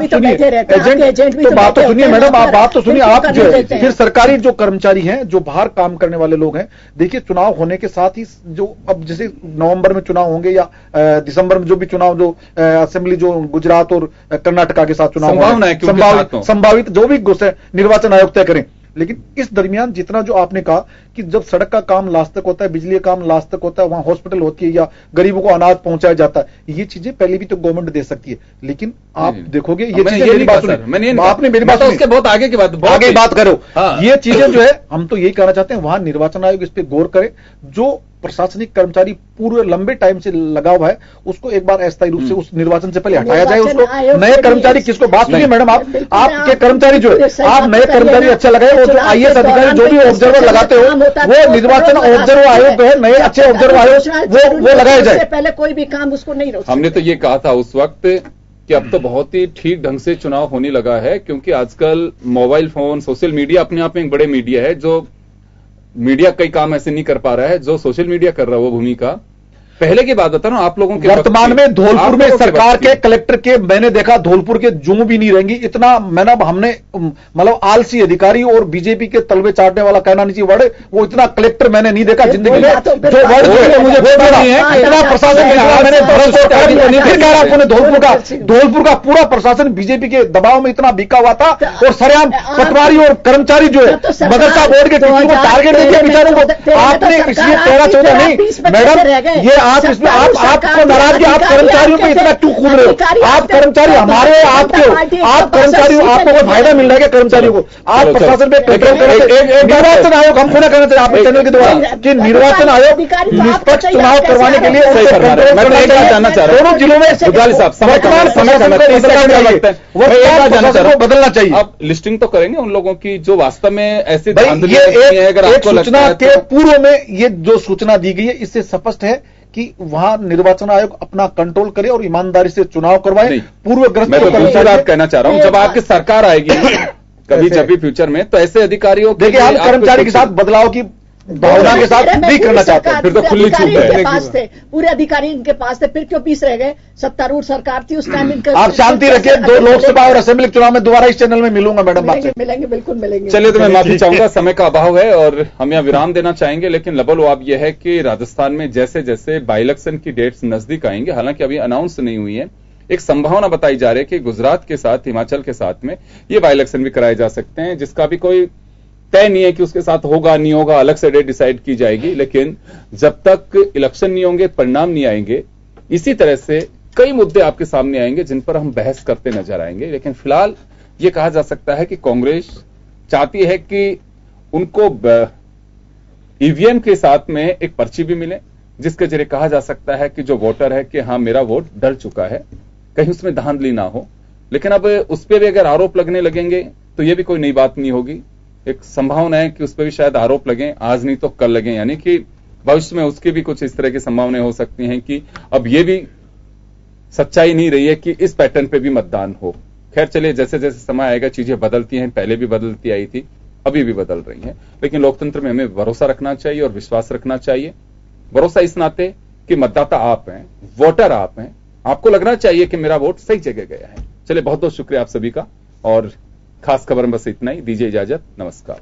सुनिए एजेंट तो बात तो सुनिए मैडम, आप बात तो सुनिए, आप जो है फिर सरकारी जो कर्मचारी हैं जो बाहर काम करने वाले लोग हैं, देखिए चुनाव होने के साथ ही जो अब जैसे नवंबर में चुनाव होंगे या दिसंबर में जो भी चुनाव जो असेंबली जो गुजरात और कर्नाटका के साथ चुनाव संभावित जो भी निर्वाचन आयोग तय करें, लेकिन इस दरमियान जितना जो आपने कहा कि जब सड़क का काम लास्ट तक होता है, बिजली का काम लास्ट तक होता है, वहां हॉस्पिटल होती है या गरीबों को अनाज पहुंचाया जाता है, ये चीजें पहले भी तो गवर्नमेंट दे सकती है। लेकिन आप देखोगे ये चीजें, मेरी बात सुनिए, आपने मेरी बात उसके बहुत आगे की बात करो, ये चीजें जो है हम तो यही कहना चाहते हैं वहां निर्वाचन आयोग इस पर गौर करे, जो प्रशासनिक कर्मचारी पूरे लंबे टाइम से लगा हुआ है उसको एक बार अस्थायी रूप से उस निर्वाचन से पहले हटाया जाए, उसको नए कर्मचारी किसको बात सुनिए मैडम, आपके कर्मचारी जो है आप नए कर्मचारी अच्छा लगाए, और जो आईएएस अधिकारी जो भी ऑब्जर्वर लगाते हो वो निर्वाचन ऑब्जर्वर आयोग है, नए अच्छे ऑब्जर्वर आयोग वो लगाया जाए, पहले कोई भी काम उसको नहीं रोक। हमने तो ये कहा था उस वक्त कि अब तो बहुत ही ठीक ढंग से चुनाव होने लगा है, क्योंकि आजकल मोबाइल फोन, सोशल मीडिया अपने आप में एक बड़े मीडिया है, जो मीडिया कई काम ऐसे नहीं कर पा रहा है जो सोशल मीडिया कर रहा है वो भूमिका। पहले की बात बता रहा हूं आप लोगों के वर्तमान में धौलपुर में सरकार के कलेक्टर के मैंने देखा धौलपुर के जूं भी नहीं रहेंगी, इतना मैंने हमने मतलब आलसी अधिकारी और बीजेपी के तलवे चाटने वाला कहना नहीं चाहिए वर्ड, वो इतना कलेक्टर मैंने नहीं देखा जिंदगी में, जो वर्ड जो मुझे नहीं है इतना प्रशासन मैंने धौलपुर का पूरा प्रशासन बीजेपी के दबाव में इतना बिका हुआ था, और सरेआम पटवारी और कर्मचारी जो है मदरसा बोर्ड के टीचरों को टारगेट देते बेचारों को, आपने इसलिए 13-14 नहीं मैडम, ये आप इसमें आपको नाराजगी, आप कर्मचारियों पे इतना क्यों कूद रहे हो, आप कर्मचारी हमारे आपके हो, आप कर्मचारी आपको कोई फायदा मिल रहा है कर्मचारियों को, आप प्रशासन पे कंट्रोल करें। निर्वाचन आयोग हम पुनः कहना चाहिए आपके चैनल के द्वारा कि निर्वाचन आयोग निष्पक्ष चुनाव करवाने के लिए जानना चाह रहा हूं दोनों जिलों में बदलना चाहिए। आप लिस्टिंग तो करेंगे उन लोगों की जो वास्तव में ऐसे सूचना के पूर्व में ये जो सूचना दी गई है इससे स्पष्ट है कि वहां निर्वाचन आयोग अपना कंट्रोल करे और ईमानदारी से चुनाव करवाए। पूर्वग्रस्त मैं तो दूसरी बात कहना चाह रहा हूं, जब आपकी सरकार आएगी कभी जब भी फ्यूचर में, तो ऐसे अधिकारियों देखिए आप कर्मचारी के साथ बदलाव की भावना के साथ नहीं करना चाहते, फिर तो खुली छूट है, पास थे पूरे अधिकारी इनके पास थे, फिर क्यों 20 रह गए, सत्तारूढ़ सरकार थी उस टाइम इनका। आप शांति रखिए, 2 लोकसभा और असेंबली चुनाव में दोबारा इस चैनल में मिलूंगा मैडम, मिलेंगे बिल्कुल मिलेंगे। चलिए तो मैं माफी चाहूंगा, समय का अभाव है और हम यहाँ विराम देना चाहेंगे, लेकिन लबोलवाब यह है कि राजस्थान में जैसे जैसे बाई इलेक्शन की डेट्स नजदीक आएंगे, हालांकि अभी अनाउंस नहीं हुई है, एक संभावना बताई जा रही है कि गुजरात के साथ हिमाचल के साथ में ये बाई इलेक्शन भी कराए जा सकते हैं, जिसका भी कोई तय नहीं है कि उसके साथ होगा नहीं होगा, अलग से डेट डिसाइड की जाएगी। लेकिन जब तक इलेक्शन नहीं होंगे, परिणाम नहीं आएंगे, इसी तरह से कई मुद्दे आपके सामने आएंगे जिन पर हम बहस करते नजर आएंगे। लेकिन फिलहाल यह कहा जा सकता है कि कांग्रेस चाहती है कि उनको ईवीएम के साथ में एक पर्ची भी मिले, जिसके जरिए कहा जा सकता है कि जो वोटर है कि हां मेरा वोट डल चुका है, कहीं उसमें धांधली ना हो। लेकिन अब उस पर भी अगर आरोप लगने लगेंगे तो यह भी कोई नई बात नहीं होगी, एक संभावना है कि उस पर भी शायद आरोप लगे, आज नहीं तो कल लगे, यानी कि भविष्य में उसकी भी कुछ इस तरह की संभावनाएं हो सकती हैं कि अब यह भी सच्चाई नहीं रही है कि इस पैटर्न पे भी मतदान हो। खैर चलिए, जैसे जैसे समय आएगा चीजें बदलती हैं, पहले भी बदलती आई थी, अभी भी बदल रही हैं, लेकिन लोकतंत्र में हमें भरोसा रखना चाहिए और विश्वास रखना चाहिए। भरोसा इस नाते कि मतदाता आप हैं, वोटर आप हैं, आपको लगना चाहिए कि मेरा वोट सही जगह गया है। चलिए बहुत बहुत शुक्रिया आप सभी का, और खास खबर में बस इतना ही, दीजिए इजाजत, नमस्कार।